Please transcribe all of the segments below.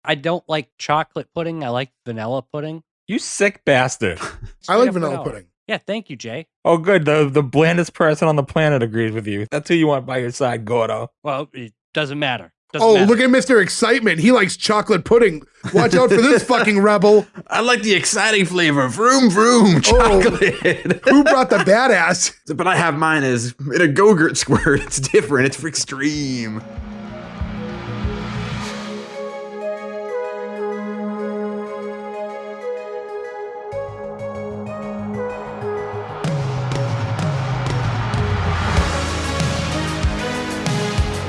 I don't like chocolate pudding. I like vanilla pudding. You sick bastard. I like vanilla pudding. Yeah, thank you, Jay. Oh, good. The blandest person on the planet agrees with you. That's who you want by your side, Gordo. Well, it doesn't matter. Look at Mr. Excitement. He likes chocolate pudding. Watch out for this fucking rebel. I like the exciting flavor. Vroom, vroom, chocolate. Who brought the badass? But I have mine as in a Go-Gurt squirt. It's different. It's for extreme.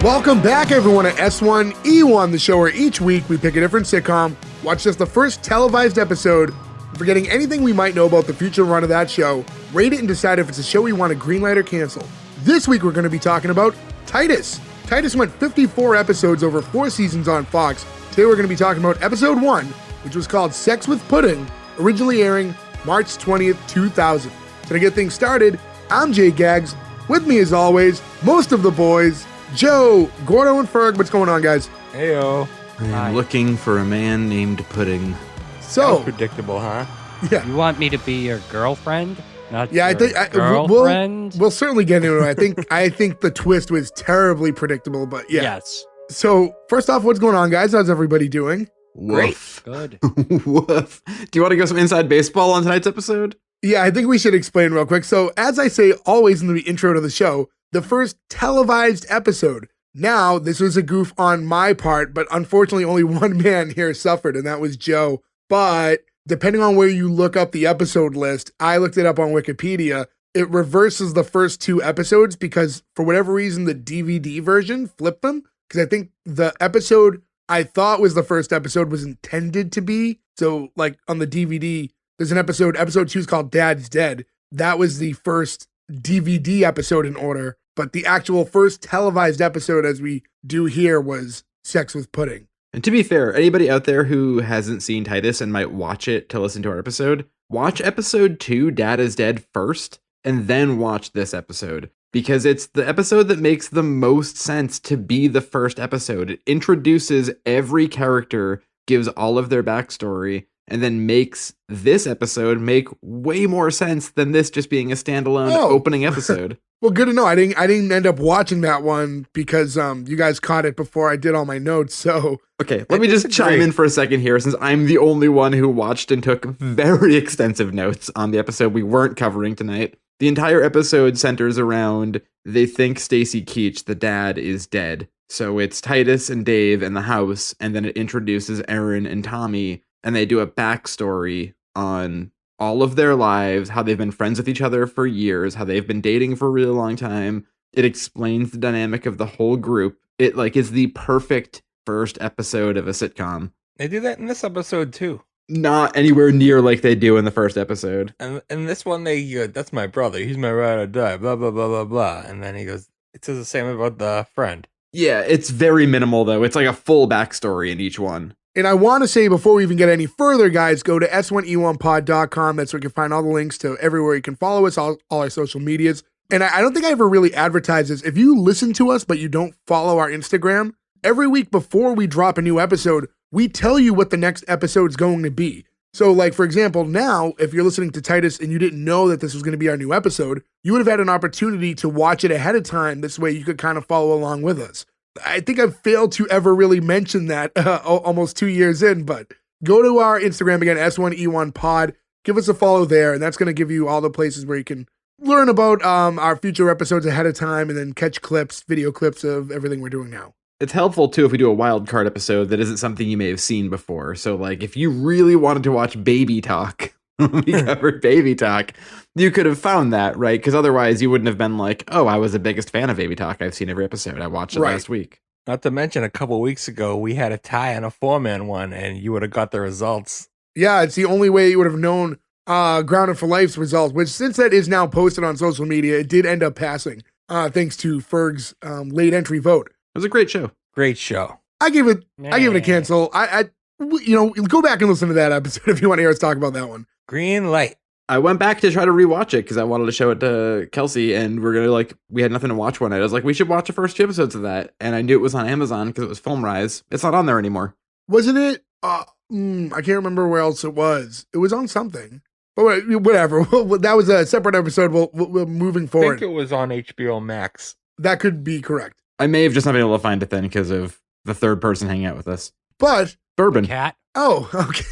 Welcome back, everyone, to S1E1, the show where each week we pick a different sitcom, watch just the first televised episode, forgetting anything we might know about the future run of that show, rate it and decide if it's a show we want to greenlight or cancel. This week we're going to be talking about Titus. Titus went 54 episodes over 4 seasons on Fox. Today we're going to be talking about episode 1, which was called Sex with Pudding, originally airing March 20th, 2000. To get things started, I'm Jay Gags. With me, as always, most of the boys, Joe, Gordo, and Ferg. What's going on, guys? Heyo. I'm looking for a man named Pudding. So predictable, huh? Yeah, You want me to be your girlfriend? Not yeah. I your think girlfriend? we'll certainly get into it. I think the twist was terribly predictable, but yeah. Yes. So first off, what's going on, guys? How's everybody doing? Woof. Good. Woof. Do you want to go some inside baseball on tonight's episode? Yeah, I think we should explain real quick. So as I say always in the intro to the show, the first televised episode. Now, this was a goof on my part, but unfortunately only one man here suffered, and that was Joe. But depending on where you look up the episode list, I looked it up on Wikipedia, it reverses the first 2 episodes because for whatever reason, the DVD version flipped them. Because I think the episode I thought was the first episode was intended to be. So like on the DVD, there's an episode 2 is called Dad's Dead. That was the first DVD episode in order. But the actual first televised episode, as we do here, was Sex with Pudding. And to be fair, anybody out there who hasn't seen Titus and might watch it to listen to our episode, watch episode 2, Dad is Dead, first, and then watch this episode. Because it's the episode that makes the most sense to be the first episode. It introduces every character, gives all of their backstory, and then makes this episode make way more sense than this just being a standalone opening episode. Well, good to know. I didn't end up watching that one because you guys caught it before I did all my notes. So okay, let me just chime in for a second here, since I'm the only one who watched and took very extensive notes on the episode we weren't covering tonight. The entire episode centers around they think Stacy Keach, the dad, is dead. So it's Titus and Dave in the house, and then it introduces Aaron and Tommy, and they do a backstory on all of their lives, how they've been friends with each other for years, how they've been dating for a really long time. It explains the dynamic of the whole group. It is the perfect first episode of a sitcom. They do that in this episode too. Not anywhere near like they do in the first episode. And in this one, they go, "That's my brother. He's my ride or die." Blah blah blah blah blah. And then he goes, "It says the same about the friend." Yeah, it's very minimal though. It's like a full backstory in each one. And I want to say before we even get any further, guys, go to s1e1pod.com. That's where you can find all the links to everywhere you can follow us, all our social medias. And I don't think I ever really advertise this. If you listen to us, but you don't follow our Instagram, every week before we drop a new episode, we tell you what the next episode's going to be. So like, for example, now, if you're listening to Titus and you didn't know that this was going to be our new episode, you would have had an opportunity to watch it ahead of time. This way you could kind of follow along with us. I think I've failed to ever really mention that almost 2 years in, but go to our Instagram again, S1E1pod, give us a follow there, and that's going to give you all the places where you can learn about our future episodes ahead of time and then catch clips, video clips of everything we're doing now. It's helpful too if we do a wild card episode that isn't something you may have seen before. So like if you really wanted to watch Baby Talk, we covered Baby Talk, you could have found that, right? Because otherwise you wouldn't have been like, oh, I was the biggest fan of Baby Talk. I've seen every episode. I watched it last week. Not to mention a couple weeks ago, we had a tie on a 4-man one, and you would have got the results. Yeah, it's the only way you would have known Grounded for Life's results, which since that is now posted on social media, it did end up passing, thanks to Ferg's late entry vote. It was a great show. Great show. I give it a cancel. I go back and listen to that episode if you want to hear us talk about that one. Green light. I went back to try to rewatch it because I wanted to show it to Kelsey, and we had nothing to watch one night. I was like, we should watch the first 2 episodes of that. And I knew it was on Amazon because it was FilmRise. It's not on there anymore. Wasn't it? I can't remember where else it was. It was on something. But whatever. That was a separate episode. We'll moving I forward. think it was on HBO Max. That could be correct. I may have just not been able to find it then because of the third person hanging out with us. But Bourbon. Cat. oh, okay,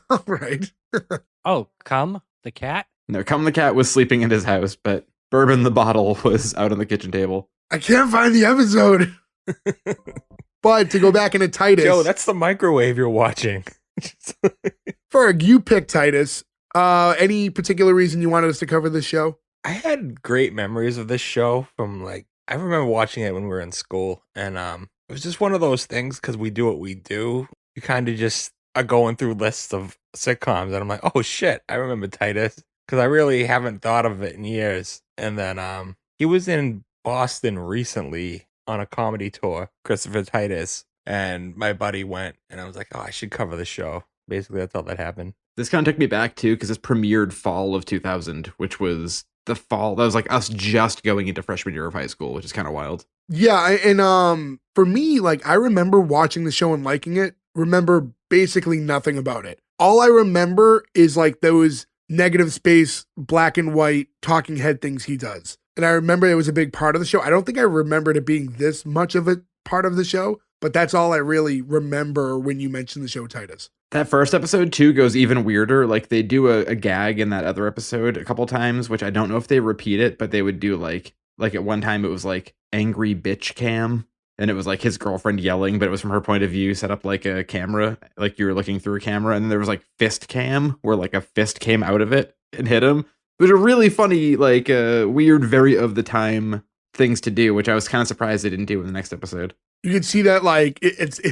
all right. Oh, the cat. No, Come the cat was sleeping in his house, but Bourbon the bottle was out on the kitchen table. I can't find the episode. But to go back into Titus, Joe, that's the microwave you're watching. Ferg, you picked Titus. Any particular reason you wanted us to cover this show? I had great memories of this show from I remember watching it when we were in school, and it was just one of those things because we do what we do. You kind of just are going through lists of sitcoms, and I'm like, oh shit, I remember Titus because I really haven't thought of it in years. And then he was in Boston recently on a comedy tour, Christopher Titus, and my buddy went, and I was like, oh, I should cover the show. Basically, that's all that happened. This kind of took me back too because this premiered fall of 2000, which was the fall. That was like us just going into freshman year of high school, which is kind of wild. Yeah, and for me, I remember watching the show and liking it. Remember basically nothing about it. All I remember is those negative space, black and white talking head things he does. And I remember it was a big part of the show. I don't think I remembered it being this much of a part of the show, but that's all I really remember when you mentioned the show Titus. That first episode too goes even weirder. They do a gag in that other episode a couple times, which I don't know if they repeat it, but they would do like at one time it was angry bitch cam, and it was his girlfriend yelling, but it was from her point of view, set up a camera, you were looking through a camera, and then there was fist cam where a fist came out of it and hit him. It was a really funny, weird, very of the time things to do, which I was kind of surprised they didn't do in the next episode. You can see that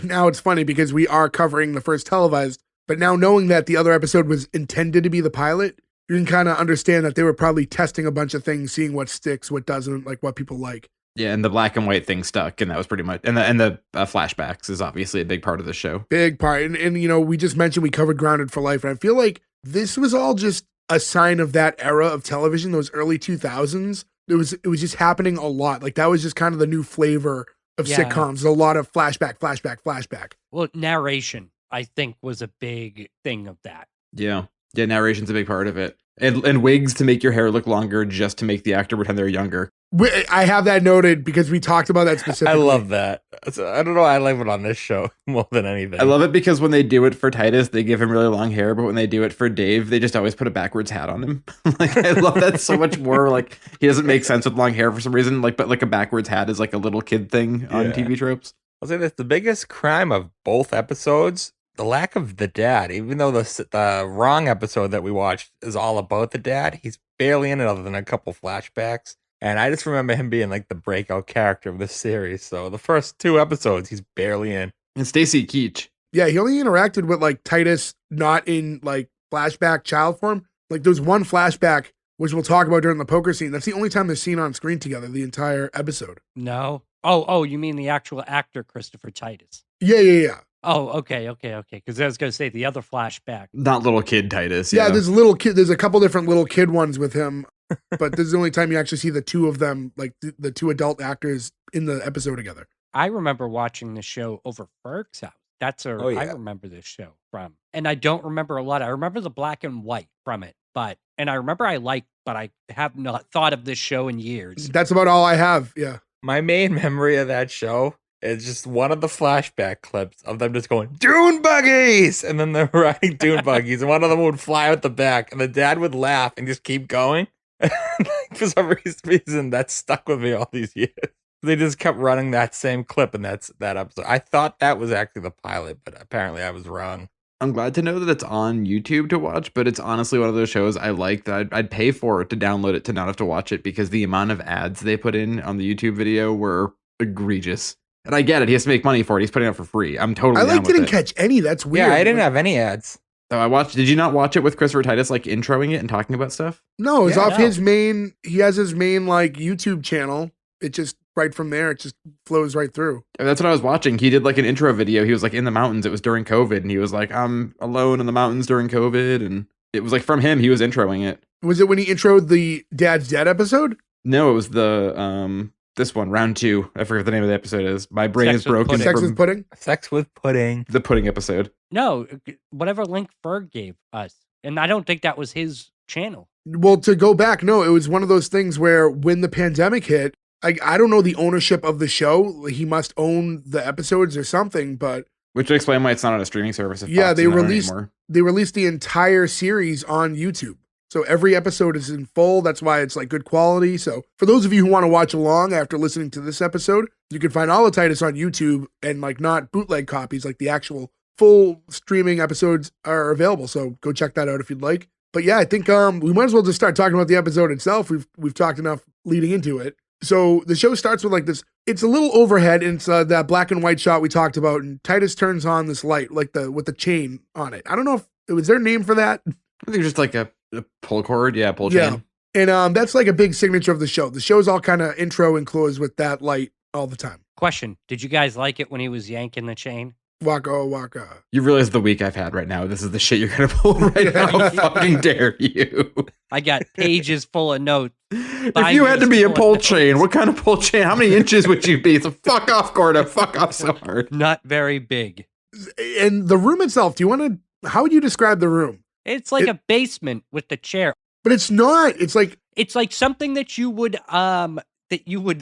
now it's funny because we are covering the first televised, but now knowing that the other episode was intended to be the pilot, you can kind of understand that they were probably testing a bunch of things, seeing what sticks, what doesn't, what people like. Yeah, and the black and white thing stuck, and that was pretty much, and the flashbacks is obviously a big part of the show. Big part, and we just mentioned we covered Grounded for Life, and I feel like this was all just a sign of that era of television, those early 2000s. It was just happening a lot. That was just kind of the new flavor of sitcoms. A lot of flashback. Well, narration, I think, was a big thing of that. Yeah, narration's a big part of it. And wigs to make your hair look longer just to make the actor pretend they're younger. I have that noted because we talked about that specifically. I love that. I don't know why I love it on this show more than anything. I love it because when they do it for Titus, they give him really long hair, but when they do it for Dave, they just always put a backwards hat on him. I love that so much more. He doesn't make sense with long hair for some reason, but a backwards hat is a little kid thing on TV tropes. I'll say this, the biggest crime of both episodes, the lack of the dad. Even though the wrong episode that we watched is all about the dad, he's barely in it other than a couple flashbacks. And I just remember him being the breakout character of this series. So the first two episodes, he's barely in. And Stacy Keach. Yeah, he only interacted with Titus, not in flashback child form. There was one flashback, which we'll talk about during the poker scene. That's the only time they're seen on screen together, the entire episode. No. Oh, you mean the actual actor, Christopher Titus? Yeah. Oh, okay. Because I was going to say the other flashback. Not little kid Titus. Yeah, there's a little kid. There's a couple different little kid ones with him, but this is the only time you actually see the two of them, the two adult actors in the episode together. I remember watching the show over Ferg's house. That's where I remember this show from. And I don't remember a lot. I remember the black and white from it, and I remember but I have not thought of this show in years. That's about all I have. Yeah. My main memory of that show is just one of the flashback clips of them just going, dune buggies! And then they're riding dune buggies, and one of them would fly out the back, and the dad would laugh and just keep going. For some reason, that stuck with me all these years. They just kept running that same clip, and that's that episode. I thought that was actually the pilot, but apparently I was wrong. I'm glad to know that it's on YouTube to watch, but it's honestly one of those shows I like that I'd pay for to download it to not have to watch it because the amount of ads they put in on the YouTube video were egregious. And I get it. He has to make money for it. He's putting it for free. I'm totally down with didn't it. catch any. That's weird. Yeah, I didn't have any ads. So I watched. Did you not watch it with Christopher Titus introing it and talking about stuff? No, it's off his main. He has his main YouTube channel. It just right from there. It just flows right through. That's what I was watching. He did an intro video. He was in the mountains. It was during COVID, and he was I'm alone in the mountains during COVID, and it was from him. He was introing it. Was it when he introed the Dad's Dead episode? No, it was the This one, round 2. I forget what the name of the episode is. My brain Sex is broken. with Sex with pudding? Sex with pudding. The pudding episode. No, whatever link Ferg gave us. And I don't think that was his channel. Well, to go back, no, it was one of those things where when the pandemic hit, I don't know the ownership of the show. He must own the episodes or something, but which would explain why it's not on a streaming service. Yeah, they released the entire series on YouTube. So every episode is in full. That's why it's like good quality. So for those of you who want to watch along after listening to this episode, you can find all the Titus on YouTube and like not bootleg copies, like the actual full streaming episodes are available. So go check that out if you'd like. But yeah, I think we might as well just start talking about the episode itself. We've talked enough leading into it. So the show starts with like this, it's a little overhead, and it's that black and white shot we talked about, and Titus turns on this light, like with the chain on it. I don't know if, was there a name for that? I think just like a pull cord, pull chain. And that's like a big signature of the show. The show's all kind of intro and close with that light all the time. Question, did you guys like it when he was yanking the chain? Waka waka. You realize the week I've had right now. This is the shit you're gonna pull right now. How fucking dare you? I got pages full of notes. If you had to be a pull chain, what kind of pull chain? How many inches would you be? So fuck off, Gordo. Fuck off so hard. Not very big. And the room itself, how would you describe the room? It's like a basement with the chair. But it's not. It's like something that you would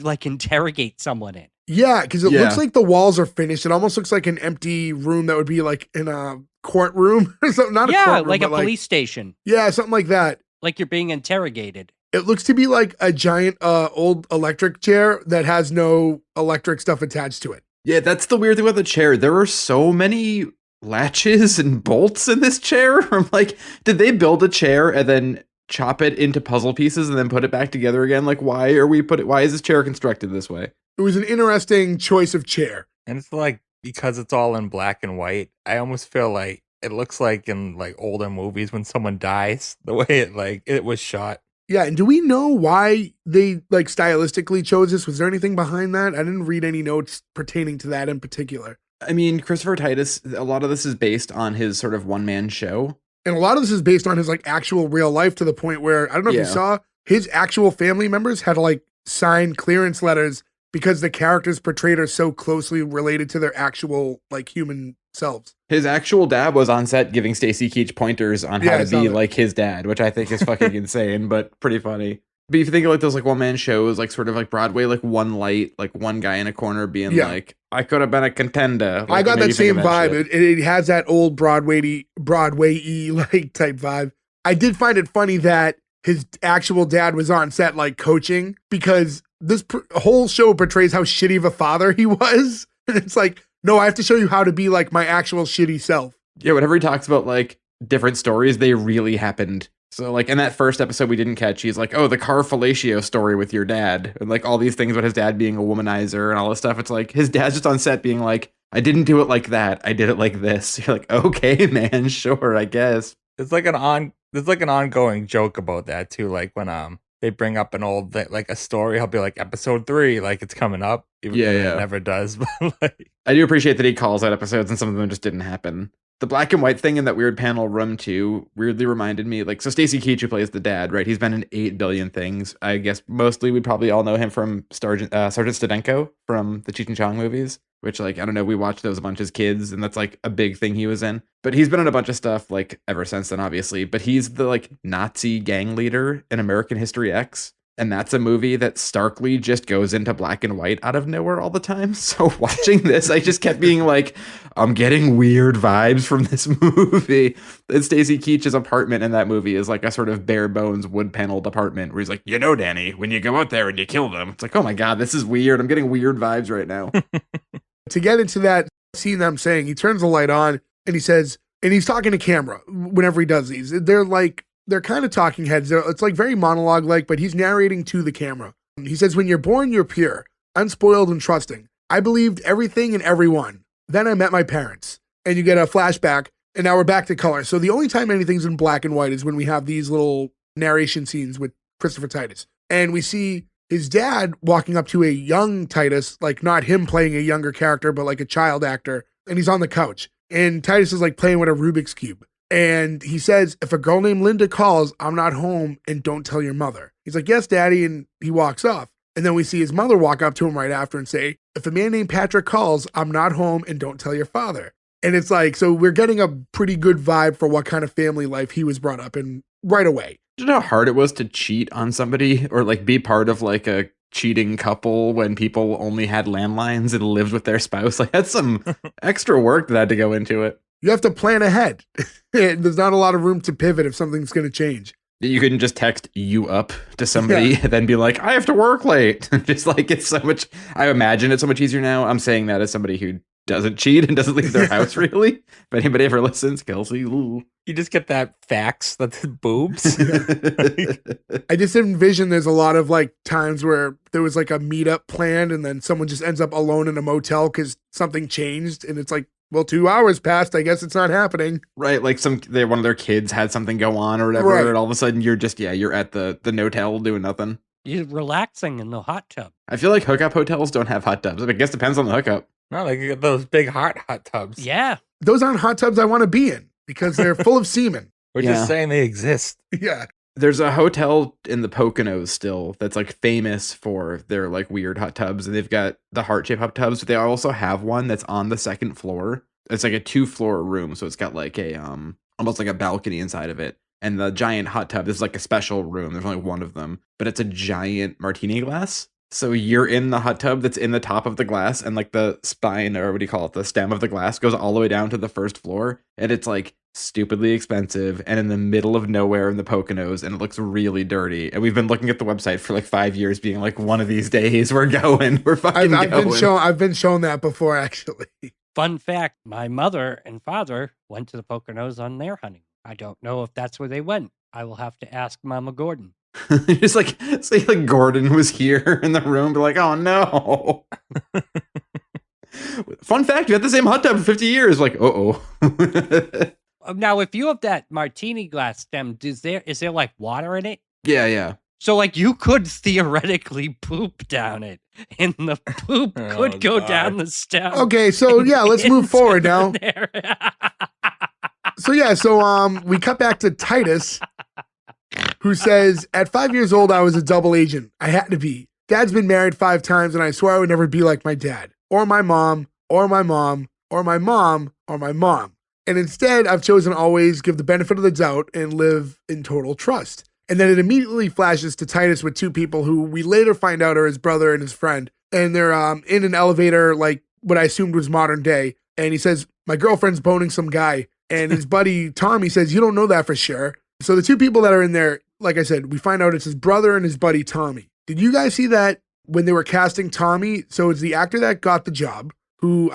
like interrogate someone in. Yeah, because it looks like the walls are finished. It almost looks like an empty room that would be like in a courtroom or something. Not a courtroom, like a police station. Yeah, something like that. Like you're being interrogated. It looks to be like a giant old electric chair that has no electric stuff attached to it. Yeah, that's the weird thing about the chair. There are so many latches and bolts in this chair. I'm like, did they build a chair and then chop it into puzzle pieces and then put it back together again? Like, why is this chair constructed this way? It was an interesting choice of chair. And it's like, because it's all in black and white, I almost feel like it looks like in like older movies when someone dies, the way it was shot. Yeah, and do we know why they like stylistically chose this? Was there anything behind that? I didn't read any notes pertaining to that in particular. I mean, Christopher Titus, a lot of this is based on his sort of one-man show. And a lot of this is based on his like actual real life, to the point where, I don't know if you saw, his actual family members had to like sign clearance letters because the characters portrayed are so closely related to their actual like human selves. His actual dad was on set giving Stacy Keach pointers on how to be like his dad, which I think is fucking insane, but pretty funny. But if you think of like those like one-man shows, like sort of like Broadway, like one light, like one guy in a corner being like, I could have been a contender. Like, I got that same vibe. It has that old Broadway-y like type vibe. I did find it funny that his actual dad was on set like coaching, because this whole show portrays how shitty of a father he was. And it's like, no, I have to show you how to be like my actual shitty self. Yeah, whenever he talks about like different stories, they really happened. So like in that first episode we didn't catch, he's like, oh, the car fellatio story with your dad. And like all these things about his dad being a womanizer and all this stuff. It's like his dad's just on set being like, I didn't do it like that. I did it like this. You're like, okay, man, sure, I guess. There's like an ongoing joke about that too. Like when they bring up an old like a story, he'll be like episode 3, like it's coming up. Even though it never does. But like, I do appreciate that he calls out episodes and some of them just didn't happen. The black and white thing in that weird panel room too weirdly reminded me, like, so Stacy Keach, who plays the dad, right? He's been in 8 billion things. I guess mostly we probably all know him from Sergeant Stadenko from the Cheech and Chong movies, which, like, I don't know, we watched those a bunch as kids, and that's like a big thing he was in. But he's been in a bunch of stuff like ever since then, obviously. But he's the like Nazi gang leader in American History X. And that's a movie that starkly just goes into black and white out of nowhere all the time. So watching this, I just kept being like, I'm getting weird vibes from this movie. And Stacy Keach's apartment in that movie is like a sort of bare bones wood paneled apartment where he's like, you know, Danny, when you go out there and you kill them, it's like, oh my God, this is weird. I'm getting weird vibes right now. To get into that scene that I'm saying, he turns the light on and he says, and he's talking to camera whenever he does these. They're kind of talking heads. It's like very monologue-like, but he's narrating to the camera. He says, when you're born, you're pure, unspoiled and trusting. I believed everything and everyone. Then I met my parents. And you get a flashback, and now we're back to color. So the only time anything's in black and white is when we have these little narration scenes with Christopher Titus. And we see his dad walking up to a young Titus, like not him playing a younger character, but like a child actor. And he's on the couch. And Titus is like playing with a Rubik's Cube. And he says, if a girl named Linda calls, I'm not home, and don't tell your mother. He's like, yes, daddy. And he walks off. And then we see his mother walk up to him right after and say, if a man named Patrick calls, I'm not home and don't tell your father. And it's like, so we're getting a pretty good vibe for what kind of family life he was brought up in right away. Do you know how hard it was to cheat on somebody or like be part of like a cheating couple when people only had landlines and lived with their spouse? Like that's some extra work that had to go into it. You have to plan ahead. There's not a lot of room to pivot if something's going to change. You couldn't just text you up to somebody and then be like, I have to work late. Just like it's so much, I imagine it's so much easier now. I'm saying that as somebody who doesn't cheat and doesn't leave their house really. If anybody ever listens, Kelsey, ooh. You just get that fax that's boobs. I just envision there's a lot of like times where there was like a meetup planned and then someone just ends up alone in a motel because something changed. And it's like, well, 2 hours passed. I guess it's not happening. Right. Like one of their kids had something go on or whatever. Right. And all of a sudden you're just, you're at the no-tell doing nothing. You're relaxing in the hot tub. I feel like hookup hotels don't have hot tubs. I guess it depends on the hookup. No, they get those big hot tubs. Yeah. Those aren't hot tubs I want to be in because they're full of semen. We're just saying they exist. Yeah. There's a hotel in the Poconos still that's like famous for their like weird hot tubs. And they've got the heart-shaped hot tubs, but they also have one that's on the second floor. It's like a 2-floor room. So it's got like a, almost like a balcony inside of it. And the giant hot tub, this is like a special room. There's only one of them, but it's a giant martini glass. So you're in the hot tub that's in the top of the glass and like the spine, or what do you call it? The stem of the glass goes all the way down to the first floor. And it's like stupidly expensive and in the middle of nowhere in the Poconos. And it looks really dirty. And we've been looking at the website for like 5 years being like, one of these days we're going. We're fucking going. I've been shown that before, actually. Fun fact, my mother and father went to the Poconos on their honeymoon. I don't know if that's where they went. I will have to ask Mama Gordon. Just like, say like Gordon was here in the room, be like, oh no. Fun fact, we had the same hot tub for 50 years. Like, uh-oh. Now, if you have that martini glass stem, is there like water in it? Yeah. So like you could theoretically poop down it, and the poop could go down the stem. Okay, so yeah, let's move forward now. So we cut back to Titus, who says, at 5 years old, I was a double agent. I had to be. Dad's been married 5 times, and I swear I would never be like my dad, or my mom, or my mom, or my mom, or my mom. And instead, I've chosen to always give the benefit of the doubt and live in total trust. And then it immediately flashes to Titus with 2 people who we later find out are his brother and his friend. And they're in an elevator, like what I assumed was modern day. And he says, my girlfriend's boning some guy. And his buddy, Tommy, says, you don't know that for sure. So the 2 people that are in there, like I said, we find out it's his brother and his buddy, Tommy. Did you guys see that when they were casting Tommy? So it's the actor that got the job, who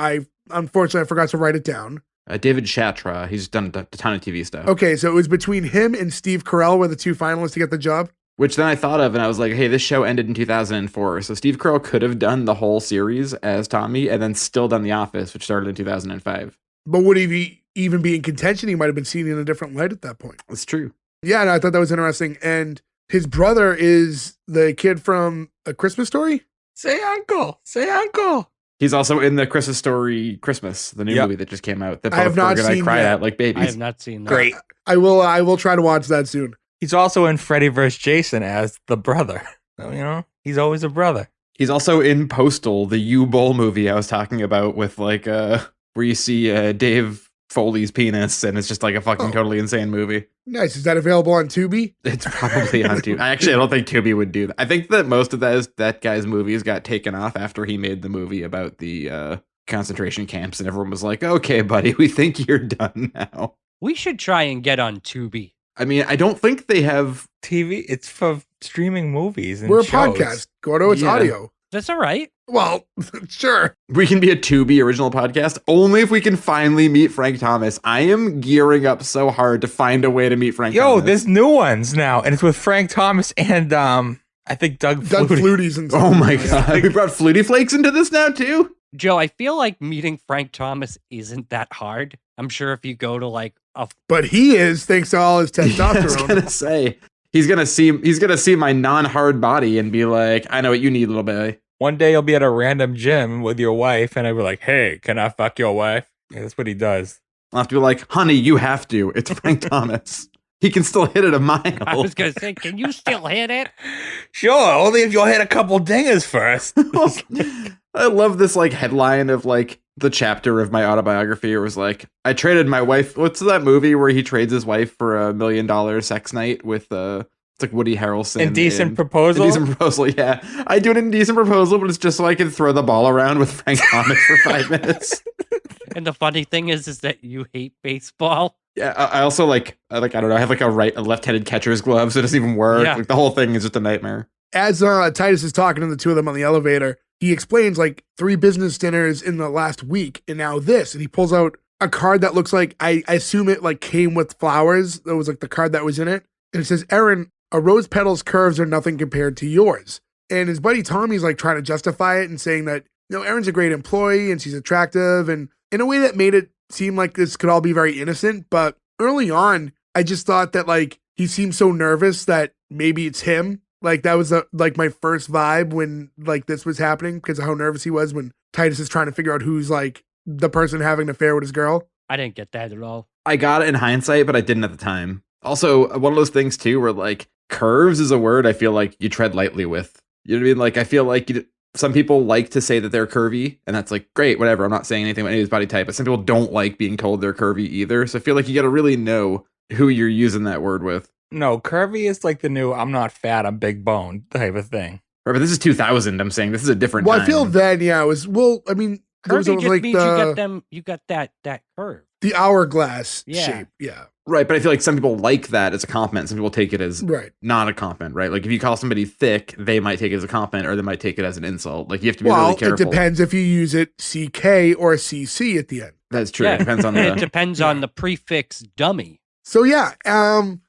unfortunately, I forgot to write it down. David Chatra, he's done a ton of TV stuff. Okay, so it was between him and Steve Carell were the 2 finalists to get the job? Which then I thought of, and I was like, hey, this show ended in 2004. So Steve Carell could have done the whole series as Tommy and then still done The Office, which started in 2005. But would he even be in contention? He might have been seen in a different light at that point. That's true. Yeah, no, I thought that was interesting. And his brother is the kid from A Christmas Story? Say uncle. Say uncle. He's also in the Christmas Story Christmas, the new movie that just came out. That I have not seen cry yet. at like babies. I have not seen that. Great. I will try to watch that soon. He's also in Freddy vs. Jason as the brother. So, he's always a brother. He's also in Postal, the U-Bowl movie I was talking about with like where you see Dave Foley's penis and it's just like a fucking totally insane movie. Nice. Is that available on Tubi? It's probably on Tubi. I don't think Tubi would do that. I think that most of that guy's movies got taken off after he made the movie about the concentration camps and everyone was like, okay, buddy, we think you're done now. We should try and get on Tubi. I mean, I don't think they have TV. It's for streaming movies and We're a shows. podcast. Gordo, it's audio. That's all right. Well, sure. We can be a Tubi original podcast only if we can finally meet Frank Thomas. I am gearing up so hard to find a way to meet Frank Thomas. There's new ones now, and it's with Frank Thomas and I think Doug Flutie's and stuff. Oh my god, we brought Flutie Flakes into this now too? Joe, I feel like meeting Frank Thomas isn't that hard. I'm sure if you go to like a... But he is, thanks to all his testosterone. I was gonna say, he's gonna see my non-hard body and be like, I know what you need, little boy. One day you'll be at a random gym with your wife, and I'll be like, hey, can I fuck your wife? Yeah, that's what he does. I'll have to be like, honey, you have to. It's Frank Thomas. He can still hit it a mile. I was going to say, can you still hit it? Sure, only if you'll hit a couple dingers first. I love this like headline of like the chapter of my autobiography. It was like, I traded my wife. What's that movie where he trades his wife for $1 million sex night with it's like Woody Harrelson. Indecent Proposal? Indecent Proposal, yeah. I do an Indecent Proposal, but it's just so I can throw the ball around with Frank Thomas for 5 minutes. And the funny thing is that you hate baseball. Yeah, I also I don't know, I have like a left-handed catcher's glove, so it doesn't even work. Yeah. Like the whole thing is just a nightmare. As Titus is talking to the two of them on the elevator, he explains like 3 business dinners in the last week and now this. And he pulls out a card that looks like, I assume it like came with flowers. That was like the card that was in it. And it says, Aaron, a rose petal's curves are nothing compared to yours. And his buddy Tommy's like trying to justify it and saying that, Erin's a great employee and she's attractive. And in a way that made it seem like this could all be very innocent. But early on, I just thought that like he seemed so nervous that maybe it's him. Like that was like my first vibe when like this was happening because of how nervous he was when Titus is trying to figure out who's like the person having an affair with his girl. I didn't get that at all. I got it in hindsight, but I didn't at the time. Also, one of those things too where like curves is a word I feel like you tread lightly with. You know what I mean? Like I feel like some people like to say that they're curvy, and that's like, great, whatever. I'm not saying anything about anybody's body type, but some people don't like being told they're curvy either. So I feel like you got to really know who you're using that word with. No, curvy is like the new I'm not fat, I'm big bone type of thing. Right, but this is 2000. I'm saying this is a different time. I feel then, yeah, it was, I mean, there was Curvy just like means you got that curve. the hourglass Yeah. shape. Yeah. Right, but I feel like some people like that as a compliment. Some people take it as not a compliment, right? Like if you call somebody thick, they might take it as a compliment or they might take it as an insult. Like you have to be really careful. It depends if you use it CK or CC at the end. That's true. Yeah. It depends on It depends on the prefix dummy. So yeah,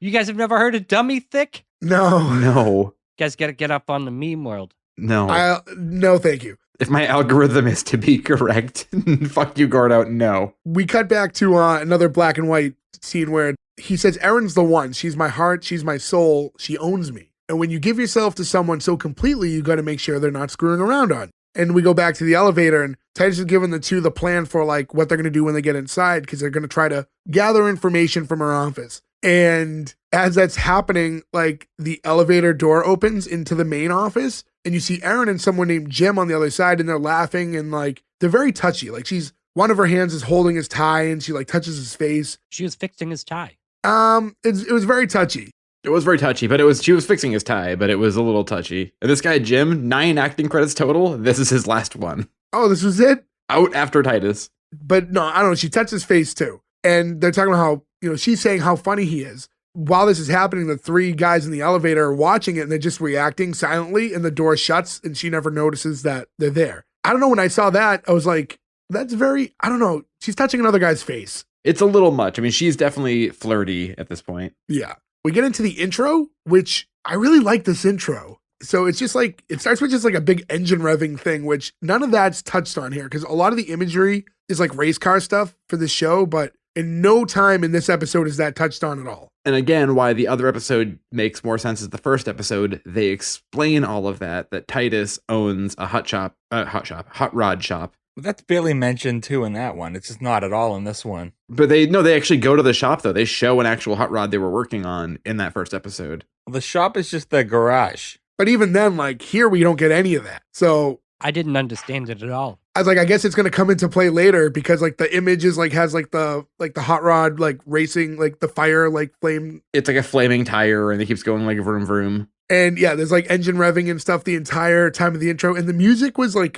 You guys have never heard of dummy thick? no. No. You guys got to get up on the meme world. No. No, thank you. If my algorithm is to be correct, fuck you, Gordo. No. We cut back to another black and white scene where he says, Erin's the one. She's my heart. She's my soul. She owns me. And when you give yourself to someone so completely, you got to make sure they're not screwing around on. And we go back to the elevator and Titus is giving the two the plan for like what they're going to do when they get inside because they're going to try to gather information from her office. And as that's happening, like the elevator door opens into the main office and you see Erin and someone named Jim on the other side and they're laughing and like they're very touchy. Like one of her hands is holding his tie and she like touches his face. She was fixing his tie. It was very touchy. It was very touchy, but she was fixing his tie, but it was a little touchy. And this guy, Jim, 9 acting credits total. This is his last one. Oh, this was it? Out after Titus. But no, I don't know. She touched his face too. And they're talking about how, she's saying how funny he is. While this is happening, the 3 guys in the elevator are watching it and they're just reacting silently and the door shuts and she never notices that they're there. I don't know. When I saw that, I was like, that's very, I don't know. She's touching another guy's face. It's a little much. I mean, she's definitely flirty at this point. Yeah. We get into the intro, which I really like this intro. So it's just like, it starts with just like a big engine revving thing, which none of that's touched on here because a lot of the imagery is like race car stuff for the show, but in no time in this episode is that touched on at all. And again, why the other episode makes more sense as the first episode, they explain all of that Titus owns a hot rod shop. That's barely mentioned too in that one. It's just not at all in this one. But they actually go to the shop though. They show an actual hot rod they were working on in that first episode. The shop is just the garage. But even then, like here, we don't get any of that. So I didn't understand it at all. I was like, I guess it's going to come into play later because like the image is like has like the hot rod like racing like the fire like flame. It's like a flaming tire and it keeps going like vroom vroom. And yeah, there's like engine revving and stuff the entire time of the intro. And the music was like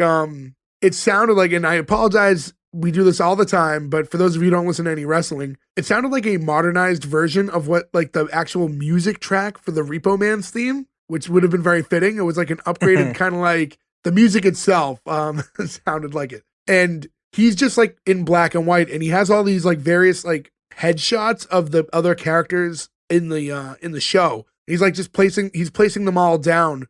it sounded like, and I apologize, we do this all the time, but for those of you who don't listen to any wrestling, it sounded like a modernized version of what like the actual music track for the Repo Man's theme, which would have been very fitting. It was like an upgraded kind of like the music itself sounded like it. And he's just like in black and white and he has all these like various like headshots of the other characters in the show. He's like just placing them all down.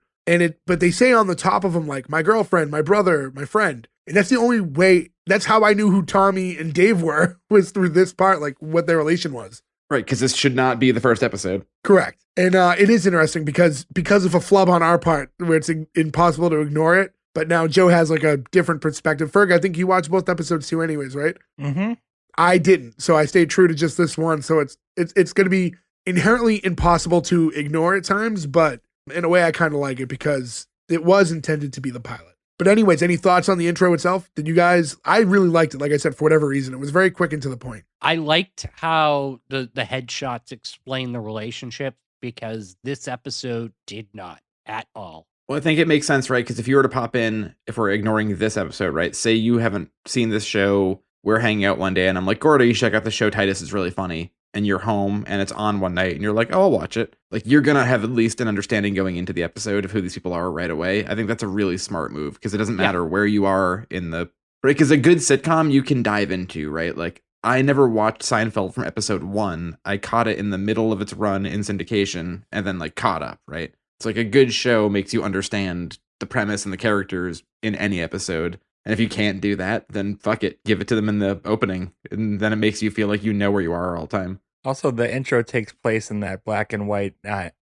But they say on the top of them, like, my girlfriend, my brother, my friend. And that's the only way, that's how I knew who Tommy and Dave were, was through this part, like what their relation was. Right, because this should not be the first episode. Correct. And it is interesting because of a flub on our part, where it's impossible to ignore it. But now Joe has like a different perspective. Ferg, I think you watched both episodes too anyways, right? Mm-hmm. I didn't. So I stayed true to just this one. So it's going to be inherently impossible to ignore at times, but in a way I kind of like it because it was intended to be the pilot. But anyways, any thoughts on the intro itself? I really liked it, like I said, for whatever reason. It was very quick and to the point. I liked how the headshots explain the relationship because this episode did not at all. Well, I think it makes sense, right? Because if you were to pop in, if we're ignoring this episode, right? Say you haven't seen this show, we're hanging out one day and I'm like, Gordo, you should check out the show. Titus is really funny. And you're home and it's on one night and you're like, oh, I'll watch it. Like, you're going to have at least an understanding going into the episode of who these people are right away. I think that's a really smart move because it doesn't matter where you are in the, right? Because a good sitcom you can dive into, right? Like, I never watched Seinfeld from episode 1. I caught it in the middle of its run in syndication and then like caught up, right? It's like a good show makes you understand the premise and the characters in any episode. And if you can't do that, then fuck it. Give it to them in the opening. And then it makes you feel like you know where you are all the time. Also, the intro takes place in that black and white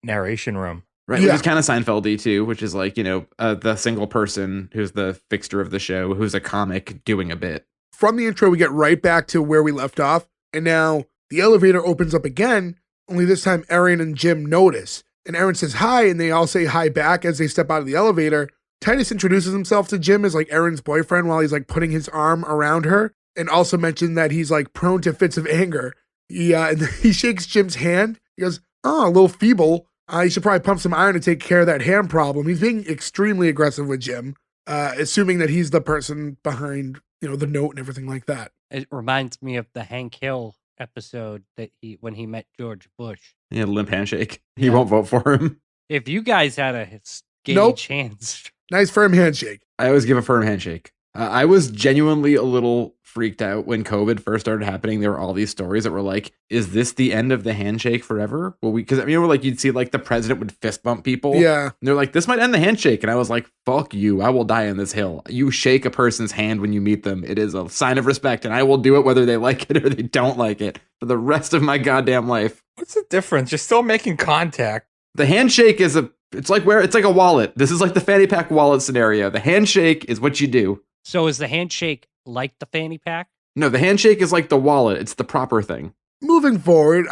narration room. Right, which is kind of Seinfeld-y too, which is like, the single person who's the fixture of the show, who's a comic doing a bit. From the intro, we get right back to where we left off. And now the elevator opens up again, only this time Erin and Jim notice. And Erin says hi, and they all say hi back as they step out of the elevator. Titus introduces himself to Jim as like Erin's boyfriend while he's like putting his arm around her, and also mentioned that he's like prone to fits of anger. And he shakes Jim's hand. He goes, "Oh, a little feeble. You should probably pump some iron to take care of that hand problem." He's being extremely aggressive with Jim, assuming that he's the person behind, the note and everything like that. It reminds me of the Hank Hill episode that when he met George Bush. Yeah, limp handshake. He won't vote for him. If you guys had a gauge hands. Nice firm handshake. I always give a firm handshake. I was genuinely a little freaked out when COVID first started happening. There were all these stories that were like, is this the end of the handshake forever? Well, because you'd see like the president would fist bump people. Yeah. And they're like, this might end the handshake. And I was like, fuck you. I will die on this hill. You shake a person's hand when you meet them. It is a sign of respect. And I will do it whether they like it or they don't like it for the rest of my goddamn life. What's the difference? You're still making contact. The handshake is it's like a wallet. This is like the fanny pack wallet scenario. The handshake is what you do. So is the handshake like the fanny pack? No, the handshake is like the wallet. It's the proper thing. Moving forward,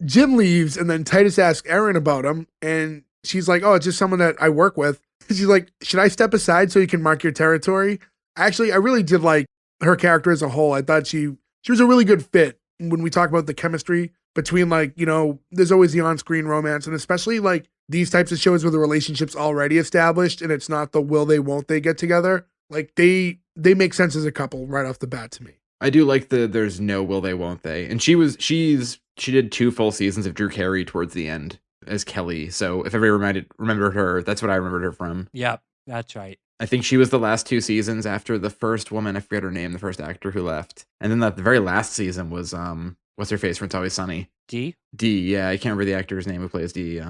Jim leaves, and then Titus asks Erin about him, and she's like, "Oh, it's just someone that I work with." She's like, "Should I step aside so you can mark your territory?" Actually, I really did like her character as a whole. I thought she was a really good fit when we talk about the chemistry between, like, there's always the on-screen romance, and especially like these types of shows where the relationship's already established and it's not the will they won't they get together. Like they make sense as a couple right off the bat to me. I do like there's no will they won't they. And she did 2 full seasons of Drew Carey towards the end as Kelly. So if everybody remembered her, that's what I remembered her from. Yep, that's right. I think she was the last 2 seasons after the first woman, I forget her name, the first actor who left. And then the very last season was what's her face from It's Always Sunny? D, yeah, I can't remember the actor's name who plays D.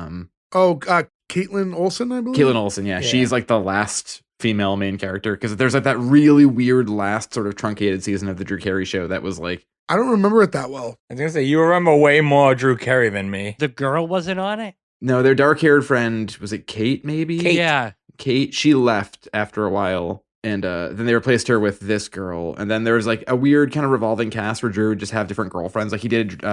Caitlin Olsen, I believe. Caitlin Olsen, yeah. She's like the last female main character because there's like that really weird last sort of truncated season of the Drew Carey show that was like, I don't remember it that well. I was gonna say, you remember way more Drew Carey than me. the girl wasn't on it? no, their dark-haired friend, was it Kate maybe? Yeah. Kate, she left after a while, and then they replaced her with this girl. And then there was like a weird kind of revolving cast where Drew would just have different girlfriends. Like he did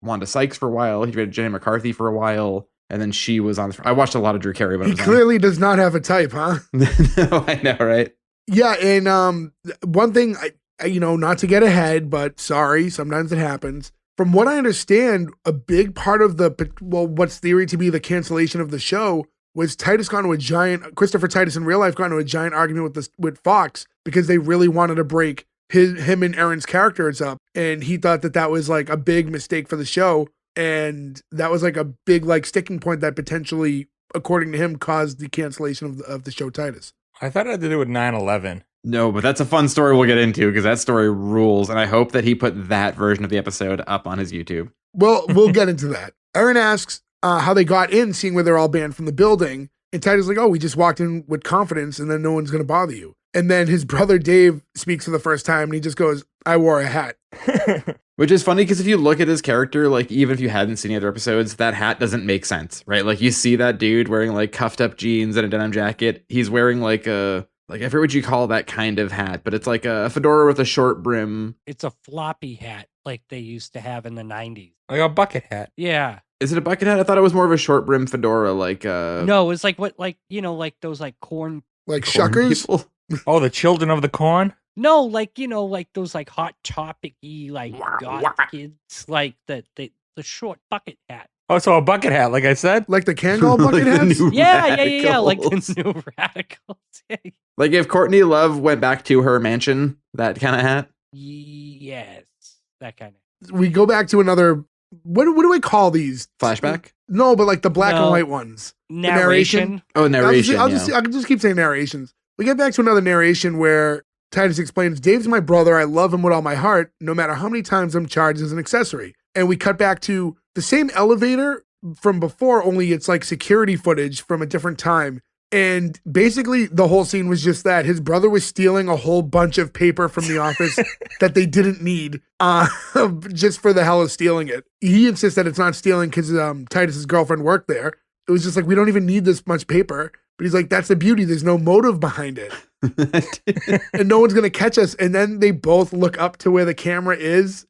Wanda Sykes for a while, he did Jenny McCarthy for a while, and then she was on. I watched a lot of Drew Carey. He clearly does not have a type, huh? No, I know, right? Yeah, and one thing, I not to get ahead, but sorry, sometimes it happens. From what I understand, a big part of what's theory to be the cancellation of the show was Christopher Titus in real life got into a giant argument with Fox because they really wanted to break him and Erin's characters up, and he thought that was like a big mistake for the show, and that was like a big like sticking point that potentially, according to him, caused the cancellation of the show Titus. I thought it had to do with 9/11. No, but that's a fun story we'll get into because that story rules, and I hope that he put that version of the episode up on his YouTube. Well, we'll get into that. Erin asks how they got in, seeing where they're all banned from the building, and Titus is like, "Oh, we just walked in with confidence, and then no one's going to bother you." And then his brother Dave speaks for the first time, and he just goes, "I wore a hat." Which is funny because if you look at his character, like even if you hadn't seen the other episodes, that hat doesn't make sense, right? Like you see that dude wearing like cuffed up jeans and a denim jacket. He's wearing like I forget what you call that kind of hat, but it's like a fedora with a short brim. It's a floppy hat. like they used to have in the 90s. Like a bucket hat. Yeah. Is it a bucket hat? I thought it was more of a short brim fedora, like No, it's like what, like, you know, like those like corn. Like corn shuckers. people. Oh, the children of the corn? No, like, you know, like those like hot topic-y, like goth kids, like the short bucket hat. Oh, so a bucket hat, like I said? Like the Kangol bucket Like the hats? new Yeah, like the radicals. new radicals. Like if Courtney Love went back to her mansion, that kind of hat. Yes, that kind of. We go back to another. What do I call these? Flashback? No, but like the black and No. white ones. Narration. Oh, narration. I can just keep saying narrations. We get back to another narration where Titus explains, Dave's my brother. I love him with all my heart, no matter how many times I'm charged as an accessory. And we cut back to the same elevator from before, only it's like security footage from a different time. And basically the whole scene was just that. His brother was stealing a whole bunch of paper from the office that they didn't need just for the hell of stealing it. He insists that it's not stealing because Titus's girlfriend worked there. It was just like, we don't even need this much paper. But he's like, that's the beauty. There's no motive behind it. And no one's going to catch us. And then they both look up to where the camera is.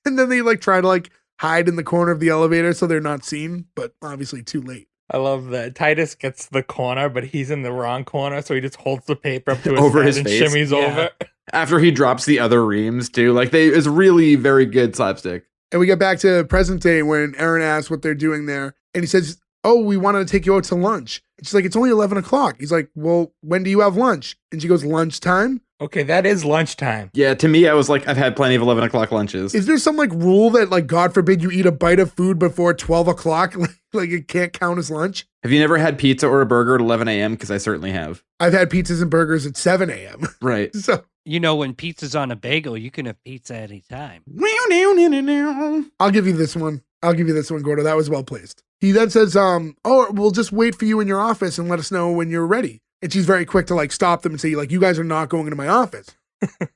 And then they like try to like hide in the corner of the elevator so they're not seen, but obviously too late. I love that. Titus gets the corner, but he's in the wrong corner, so he just holds the paper up to his Over head his and face. shimmies Yeah. over. After he drops the other reams too. Like it's really very good slapstick. And we get back to present day when Aaron asks what they're doing there. And he says, oh, we wanted to take you out to lunch. And she's like, it's only 11 o'clock. He's like, well, when do you have lunch? And she goes, lunchtime? Okay, that is lunchtime. Yeah, to me, I was like, I've had plenty of 11 o'clock lunches. Is there some like rule that like, God forbid you eat a bite of food before 12 o'clock? Like it can't count as lunch? Have you never had pizza or a burger at 11 a.m.? Because I certainly have. I've had pizzas and burgers at 7 a.m. Right. So You know, when pizza's on a bagel, you can have pizza anytime. I'll give you this one. Gordo. That was well placed. He then says, oh, we'll just wait for you in your office and let us know when you're ready. And she's very quick to like stop them and say, like, you guys are not going into my office.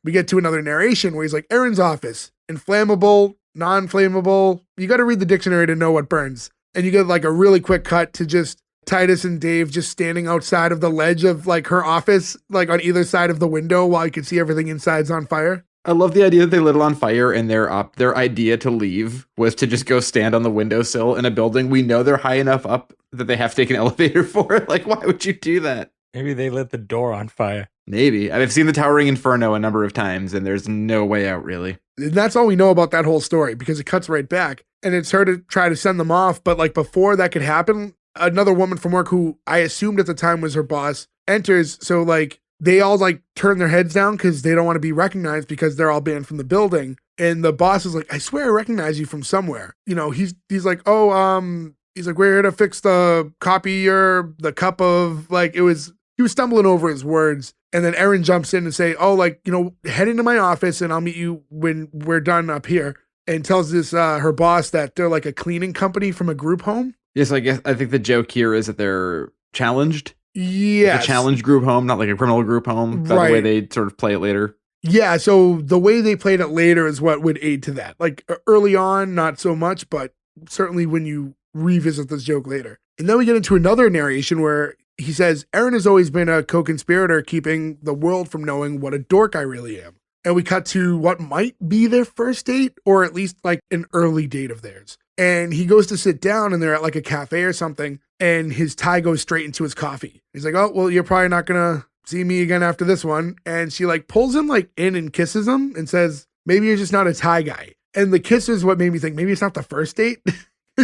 We get to another narration where he's like, Aaron's office, inflammable, non-flammable. You got to read the dictionary to know what burns. And you get like a really quick cut to just Titus and Dave just standing outside of the ledge of like her office, like on either side of the window while you can see everything inside's on fire. I love the idea that they lit it on fire and their idea to leave was to just go stand on the windowsill in a building we know they're high enough up that they have to take an elevator for. Like, why would you do that? Maybe they lit the door on fire. Maybe. I've seen the Towering Inferno a number of times and there's no way out, really. And that's all we know about that whole story because it cuts right back. And it's her to try to send them off. But like before that could happen, another woman from work who I assumed at the time was her boss enters. So like they all like turn their heads down because they don't want to be recognized because they're all banned from the building. And the boss is like, I swear I recognize you from somewhere. You know, he's like, oh, he's like, we're here to fix the copier, the cup of like, he was stumbling over his words. And then Aaron jumps in and say, oh, like, you know, head into my office and I'll meet you when we're done up here. And tells this, her boss that they're like a cleaning company from a group home. Yes, I think the joke here is that they're challenged. Yes. Like a challenged group home, not like a criminal group home. That's the way they sort of play it later. Yeah, so the way they played it later is what would aid to that. Like early on, not so much, but certainly when you revisit this joke later. And then we get into another narration where he says, Aaron has always been a co-conspirator, keeping the world from knowing what a dork I really am. And we cut to what might be their first date, or at least like an early date of theirs. And he goes to sit down and they're at like a cafe or something, and his tie goes straight into his coffee. He's like, oh, well, you're probably not going to see me again after this one. And she like pulls him like in and kisses him and says, maybe you're just not a tie guy. And the kiss is what made me think maybe it's not the first date.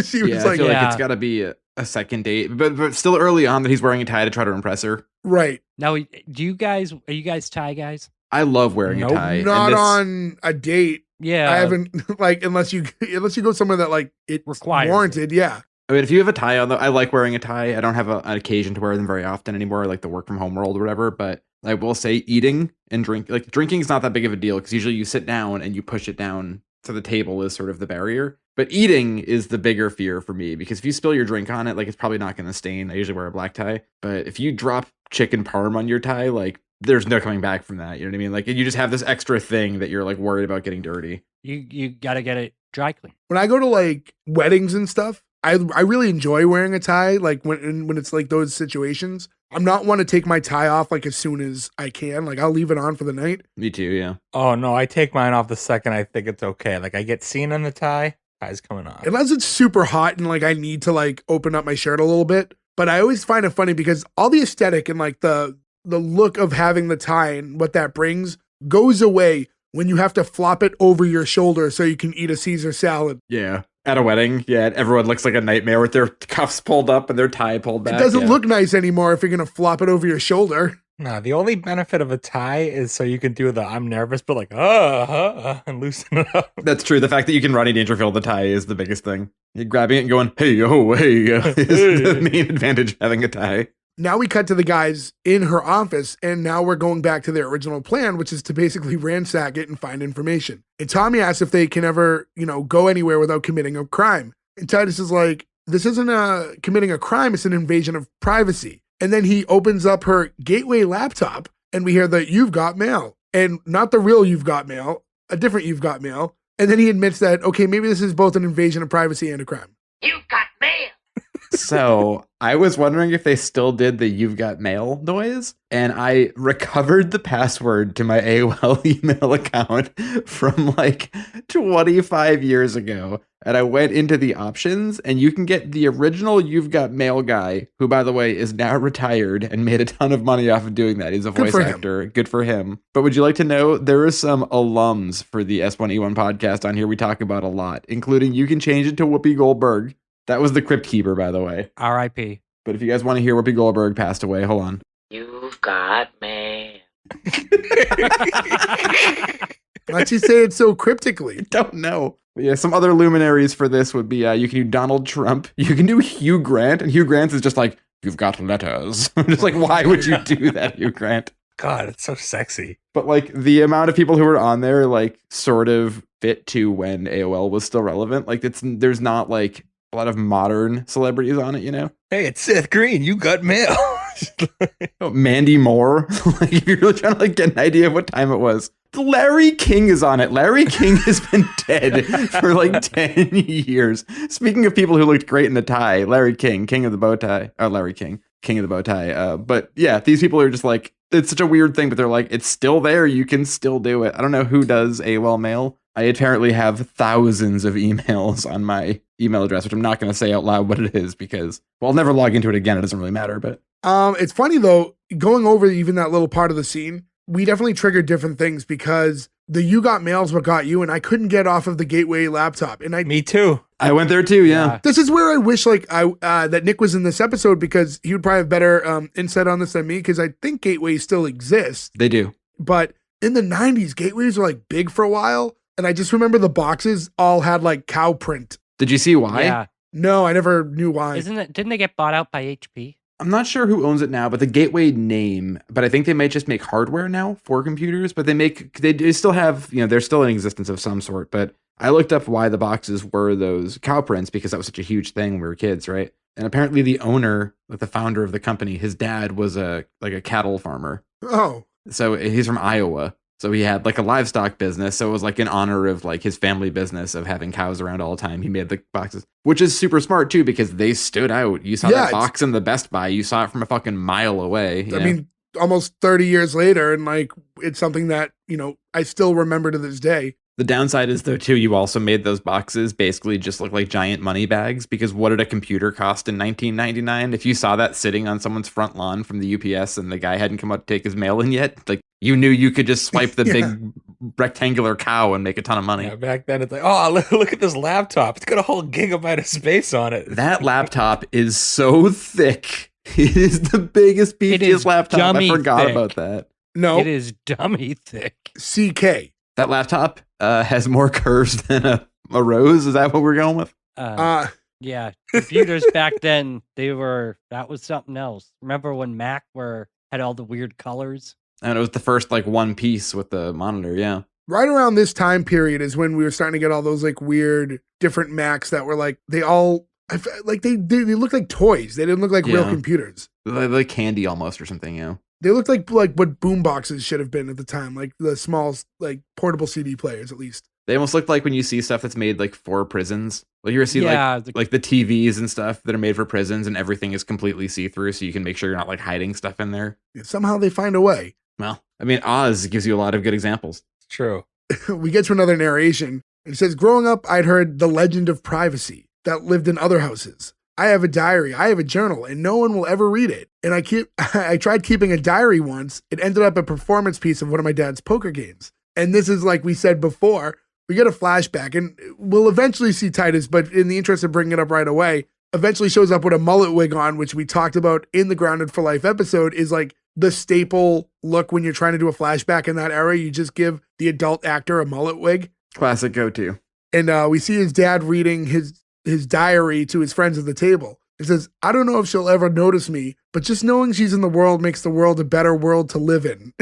She was I feel like it's got to be a second date, but still early on that he's wearing a tie to try to impress her. Right. Now, are you guys tie guys? I love wearing a tie. Not on a date. Yeah. I haven't like unless you go somewhere that like it requires warranted. Yeah. I mean, if you have a tie on, I like wearing a tie. I don't have an occasion to wear them very often anymore, like the work from home world or whatever. But I will say, eating and drinking is not that big of a deal because usually you sit down and you push it down to the table is sort of the barrier. But eating is the bigger fear for me because if you spill your drink on it, like it's probably not going to stain. I usually wear a black tie, but if you drop chicken parm on your tie, like there's no coming back from that. You know what I mean? Like you just have this extra thing that you're like worried about getting dirty. You got to get it dry clean. When I go to like weddings and stuff, I really enjoy wearing a tie. Like when it's like those situations, I'm not one to take my tie off like as soon as I can. Like I'll leave it on for the night. Me too, yeah. Oh no, I take mine off the second I think it's okay. Like I get seen in the tie's coming off. Unless it's super hot and like I need to like open up my shirt a little bit. But I always find it funny because all the aesthetic and like the look of having the tie and what that brings goes away when you have to flop it over your shoulder so you can eat a Caesar salad. Yeah. At a wedding, yeah, everyone looks like a nightmare with their cuffs pulled up and their tie pulled back. It doesn't look nice anymore if you're going to flop it over your shoulder. No, the only benefit of a tie is so you can do the I'm nervous, but like, and loosen it up. That's true. The fact that you can Rodney Dangerfield the tie is the biggest thing. You're grabbing it and going, hey, oh, hey, is the main advantage of having a tie. Now we cut to the guys in her office, and now we're going back to their original plan, which is to basically ransack it and find information. And Tommy asks if they can ever, go anywhere without committing a crime. And Titus is like, this isn't committing a crime, it's an invasion of privacy. And then he opens up her gateway laptop, and we hear the "You've got mail," and not the real "You've got mail," a different "You've got mail. And then he admits that, okay, maybe this is both an invasion of privacy and a crime. You've got mail. So I was wondering if they still did the "You've got mail" noise, and I recovered the password to my AOL email account from like 25 years ago. And I went into the options, and you can get the original "You've got mail" guy, who, by the way, is now retired and made a ton of money off of doing that. He's a voice actor. Good for him. But would you like to know, there are some alums for the S1E1 podcast on here we talk about a lot, including you can change it to Whoopi Goldberg. That was the Crypt Keeper, by the way. R.I.P. But if you guys want to hear Whoopi Goldberg passed away, hold on. You've got mail. Why'd you say it so cryptically? I don't know. But yeah, some other luminaries for this would be you can do Donald Trump. You can do Hugh Grant. And Hugh Grant is just like, "You've got letters." I'm just like, why would you do that, Hugh Grant? God, it's so sexy. But like the amount of people who are on there, like sort of fit to when AOL was still relevant. Like there's not like a lot of modern celebrities on it, Hey, it's Seth Green. You got mail. Mandy Moore. Like if you're really trying to like get an idea of what time it was. Larry King is on it. Larry King has been dead for like 10 years. Speaking of people who looked great in the tie, Larry King, King of the Bow Tie. Oh, Larry King, King of the Bow Tie. But yeah, these people are just like, it's such a weird thing, but they're like, it's still there. You can still do it. I don't know who does AOL mail. I apparently have thousands of emails on my email address, which I'm not going to say out loud what it is because, well, I'll never log into it again. It doesn't really matter, but. It's funny though, going over even that little part of the scene, we definitely triggered different things because the "You got mail's what got you," and I couldn't get off of the Gateway laptop. And Me too. I went there too, yeah. This is where I wish that Nick was in this episode because he would probably have better insight on this than me because I think Gateways still exist. They do. But in the 90s, Gateways were like big for a while. And I just remember the boxes all had like cow print. Did you see why? Yeah. No, I never knew why. Didn't they get bought out by HP? I'm not sure who owns it now, but the Gateway name, but I think they might just make hardware now for computers, but they still have, they're still in existence of some sort, but I looked up why the boxes were those cow prints because that was such a huge thing when we were kids, right? And apparently the owner, like the founder of the company, his dad was a cattle farmer. Oh. So he's from Iowa. So he had like a livestock business. So it was like in honor of like his family business of having cows around all the time. He made the boxes, which is super smart too, because they stood out. You saw that box in the Best Buy. You saw it from a fucking mile away. I mean, almost 30 years later. And like, it's something that, I still remember to this day. The downside is though, too, you also made those boxes basically just look like giant money bags because what did a computer cost in 1999? If you saw that sitting on someone's front lawn from the UPS and the guy hadn't come out to take his mail in yet, like you knew you could just swipe the big rectangular cow and make a ton of money. Yeah, back then it's like, oh, look at this laptop. It's got a whole gigabyte of space on it. That laptop is so thick. It is the biggest, beefiest laptop. I forgot about that. No. It is dummy thick. CK. That laptop has more curves than a rose. Is that what we're going with? Yeah. Computers back then, that was something else. Remember when Mac had all the weird colors? And it was the first like one piece with the monitor, yeah. Right around this time period is when we were starting to get all those like weird different Macs that were like, they all, like they looked like toys. They didn't look like real computers. Like candy almost or something, yeah. They looked like what boom boxes should have been at the time, like the small, like portable CD players at least. They almost look like when you see stuff that's made like for prisons. Like you ever see Yeah, like the TVs and stuff that are made for prisons and everything is completely see-through so you can make sure you're not like hiding stuff in there. Somehow they find a way. Well, I mean, Oz gives you a lot of good examples. It's true. We get to another narration. It says, growing up, I'd heard the legend of privacy that lived in other houses. I have a diary, I have a journal, and no one will ever read it. And I tried keeping a diary once. It ended up a performance piece of one of my dad's poker games. And this is like we said before, we get a flashback, and we'll eventually see Titus, but in the interest of bringing it up right away, eventually shows up with a mullet wig on, which we talked about in the Grounded for Life episode, is like the staple look when you're trying to do a flashback in that era. You just give the adult actor a mullet wig. Classic go-to. And we see his dad reading his diary to his friends at the table. It says, I don't know if she'll ever notice me, but just knowing she's in the world makes the world a better world to live in.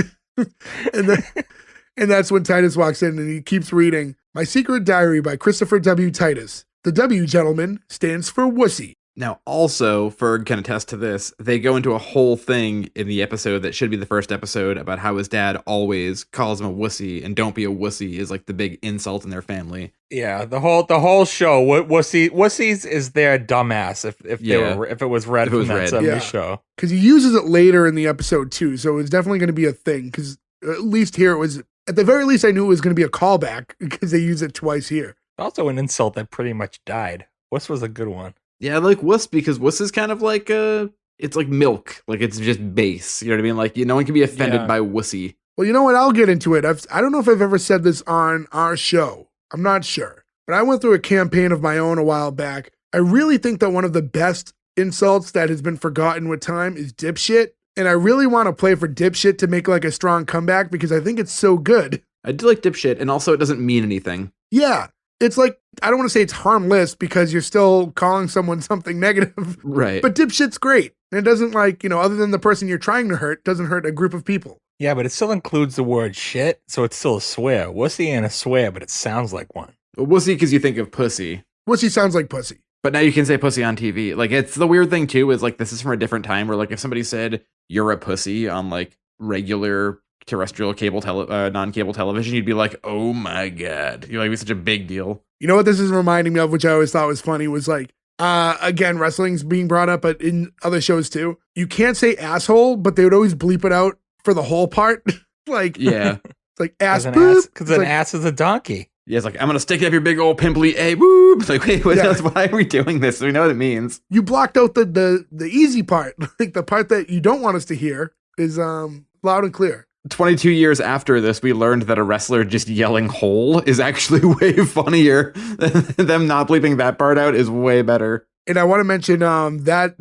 And that's when Titus walks in and he keeps reading, My Secret Diary by Christopher W. Titus. The W, gentlemen, stands for wussy. Now, also, Ferg can attest to this, they go into a whole thing in the episode that should be the first episode about how his dad always calls him a wussy, and don't be a wussy is like the big insult in their family. Yeah, the whole show, wussies is their dumbass if it was read from that 70s show. Because he uses it later in the episode too, so it's definitely going to be a thing. Because at least here it was, at the very least, I knew it was going to be a callback because they use it twice here. Also, an insult that pretty much died. Wuss was a good one. Yeah, I like wuss because wuss is kind of like it's like milk, like it's just base. You know what I mean? Like no one can be offended by wussy. Well, you know what? I'll get into it. I don't know if I've ever said this on our show. I'm not sure, but I went through a campaign of my own a while back. I really think that one of the best insults that has been forgotten with time is dipshit, and I really want to play for dipshit to make like a strong comeback because I think it's so good. I do like dipshit, and also it doesn't mean anything. Yeah. It's like, I don't want to say it's harmless because you're still calling someone something negative. Right. But dipshit's great. And it doesn't like, other than the person you're trying to hurt, doesn't hurt a group of people. Yeah, but it still includes the word shit, so it's still a swear. Wussy ain't a swear, but it sounds like one. Wussy because you think of pussy. Wussy sounds like pussy. But now you can say pussy on TV. Like, it's the weird thing, too, is like, this is from a different time where, like, if somebody said you're a pussy on, like, regular terrestrial non-cable television, you'd be like, oh my God. You're like, it's such a big deal. You know what this is reminding me of, which I always thought was funny, was like, again, wrestling's being brought up, but in other shows too, you can't say asshole, but they would always bleep it out for the whole part. Like, yeah. It's like ass boop. Because an ass is a donkey. Yeah, it's like, I'm going to stick it up your big old pimply A, whoop. It's like, wait, why are we doing this? We know what it means. You blocked out the easy part. Like the part that you don't want us to hear is loud and clear. 22 years after this, we learned that a wrestler just yelling hole is actually way funnier. Them not bleeping that part out is way better. And I want to mention that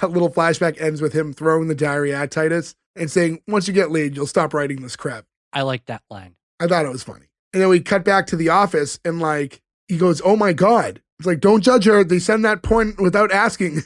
little flashback ends with him throwing the diary at Titus and saying, once you get laid, you'll stop writing this crap. I like that line. I thought it was funny. And then we cut back to the office and like, he goes, oh my God. It's like, don't judge her. They send that porn without asking.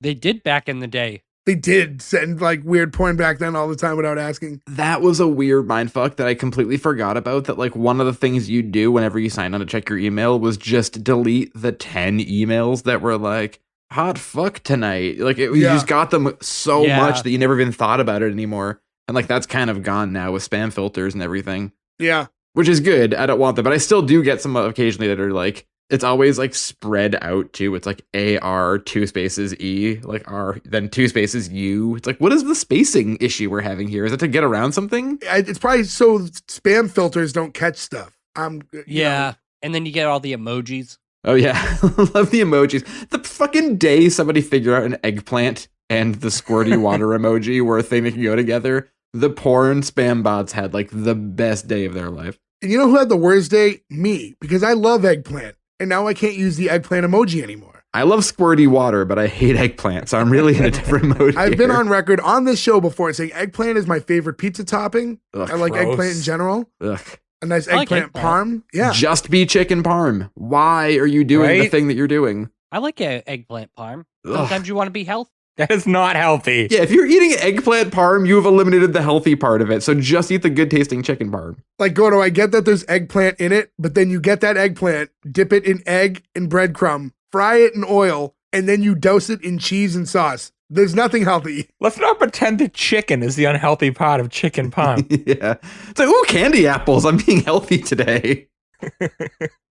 They did back in the day. They did send like weird porn back then all the time without asking. That was a weird mindfuck that I completely forgot about. That like one of the things you do whenever you sign on to check your email was just delete the 10 emails that were like hot fuck tonight. Like you just got them so much that you never even thought about it anymore. And like that's kind of gone now with spam filters and everything. Yeah. Which is good. I don't want that, but I still do get some occasionally that are like, it's always like spread out too. It's like AR 2 spaces E, like R, then 2 spaces U. It's like, what is the spacing issue we're having here? Is it to get around something? It's probably so spam filters don't catch stuff. And then you get all the emojis. Oh yeah, love the emojis. The fucking day somebody figured out an eggplant and the squirty water emoji were a thing that can go together, the porn spam bots had like the best day of their life. And you know who had the worst day? Me, because I love eggplant. And now I can't use the eggplant emoji anymore. I love squirty water, but I hate eggplant, so I'm really in a different mode I've been on record on this show before saying eggplant is my favorite pizza topping. Ugh, I like gross. eggplant in general. Ugh. A nice eggplant parm. Yeah. Just be chicken parm. Why are you doing the thing that you're doing? I like eggplant parm. Sometimes you want to be healthy. That is not healthy. Yeah, if you're eating eggplant parm, you have eliminated the healthy part of it. So just eat the good tasting chicken parm. Like, Gordo, I get that there's eggplant in it, but then you get that eggplant, dip it in egg and breadcrumb, fry it in oil, and then you douse it in cheese and sauce. There's nothing healthy. Let's not pretend that chicken is the unhealthy part of chicken parm. Yeah. It's like, ooh, candy apples. I'm being healthy today.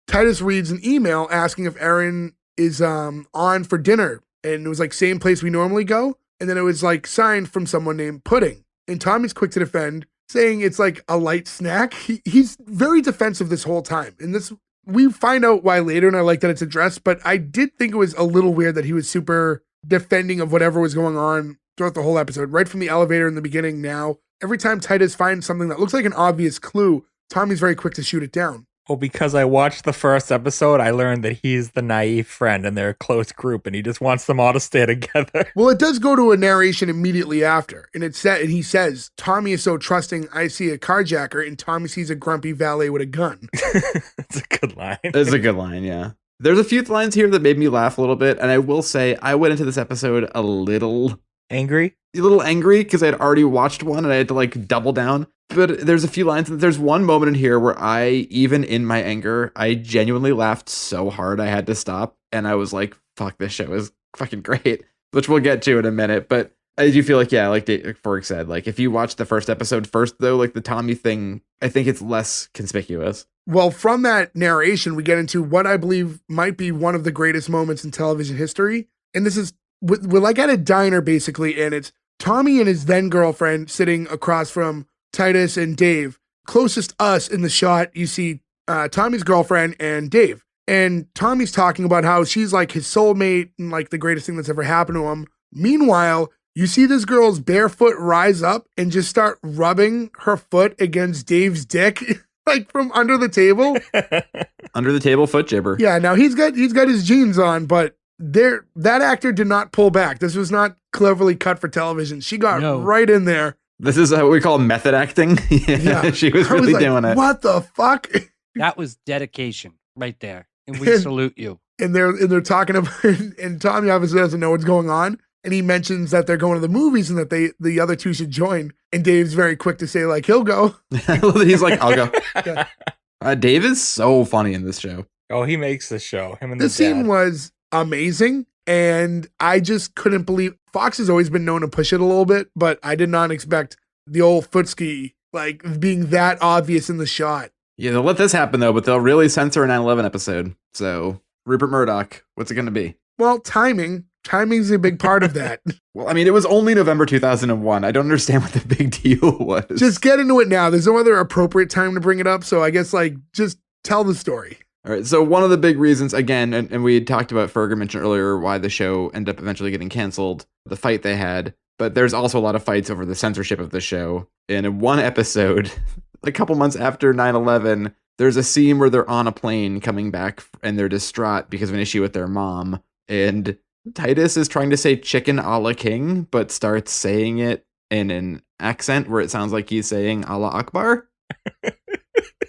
Titus reads an email asking if Aaron is on for dinner. And it was like, same place we normally go. And then it was like signed from someone named Pudding. And Tommy's quick to defend, saying it's like a light snack. He's very defensive this whole time. And this, we find out why later, and I like that it's addressed, but I did think it was a little weird that he was super defending of whatever was going on throughout the whole episode, right from the elevator in the beginning. Now, every time Titus finds something that looks like an obvious clue, Tommy's very quick to shoot it down. Well, because I watched the first episode, I learned that he's the naive friend and they're a close group and he just wants them all to stay together. Well, it does go to a narration immediately after. And he says, Tommy is so trusting, I see a carjacker, and Tommy sees a grumpy valet with a gun. It's a good line. It's a good line, yeah. There's a few lines here that made me laugh a little bit. And I will say, I went into this episode a little angry because I had already watched one and I had to like double down. But there's a few lines. There's one moment in here where even in my anger, I genuinely laughed so hard I had to stop. And I was like, fuck, this show is fucking great, which we'll get to in a minute. But I do feel like, yeah, like Ferg said, like if you watch the first episode first, though, like the Tommy thing, I think it's less conspicuous. Well, from that narration, we get into what I believe might be one of the greatest moments in television history. And this is, we're like at a diner, basically, and it's Tommy and his then girlfriend sitting across from Titus and Dave. Closest us in the shot, you see Tommy's girlfriend and Dave. And Tommy's talking about how she's like his soulmate and like the greatest thing that's ever happened to him. Meanwhile, you see this girl's bare foot rise up and just start rubbing her foot against Dave's dick, like from under the table. Under the table foot jibber. Yeah, now he's got his jeans on, but that actor did not pull back. This was not cleverly cut for television. She got right in there. This is what we call method acting. Yeah, she was really doing it. What the fuck? That was dedication right there. And we salute you. And they're talking about, and Tommy obviously doesn't know what's going on. And he mentions that they're going to the movies and that the other two should join. And Dave's very quick to say, like, he'll go. He's like, I'll go. Yeah. Dave is so funny in this show. Oh, he makes the show. Him and the scene was amazing. And I just couldn't believe, Fox has always been known to push it a little bit, but I did not expect the old footski like being that obvious in the shot. Yeah, they'll let this happen though, but they'll really censor a 9/11 episode. So Rupert Murdoch, what's it going to be? Well, timing. Timing's a big part of that. Well, I mean, it was only November 2001. I don't understand what the big deal was. Just get into it now. There's no other appropriate time to bring it up. So I guess like just tell the story. All right. So one of the big reasons, again, and we had talked about, Ferger mentioned earlier why the show ended up eventually getting canceled, the fight they had. But there's also a lot of fights over the censorship of the show. And in one episode, a couple months after 9/11, there's a scene where they're on a plane coming back and they're distraught because of an issue with their mom. And Titus is trying to say chicken a la king, but starts saying it in an accent where it sounds like he's saying Allah Akbar.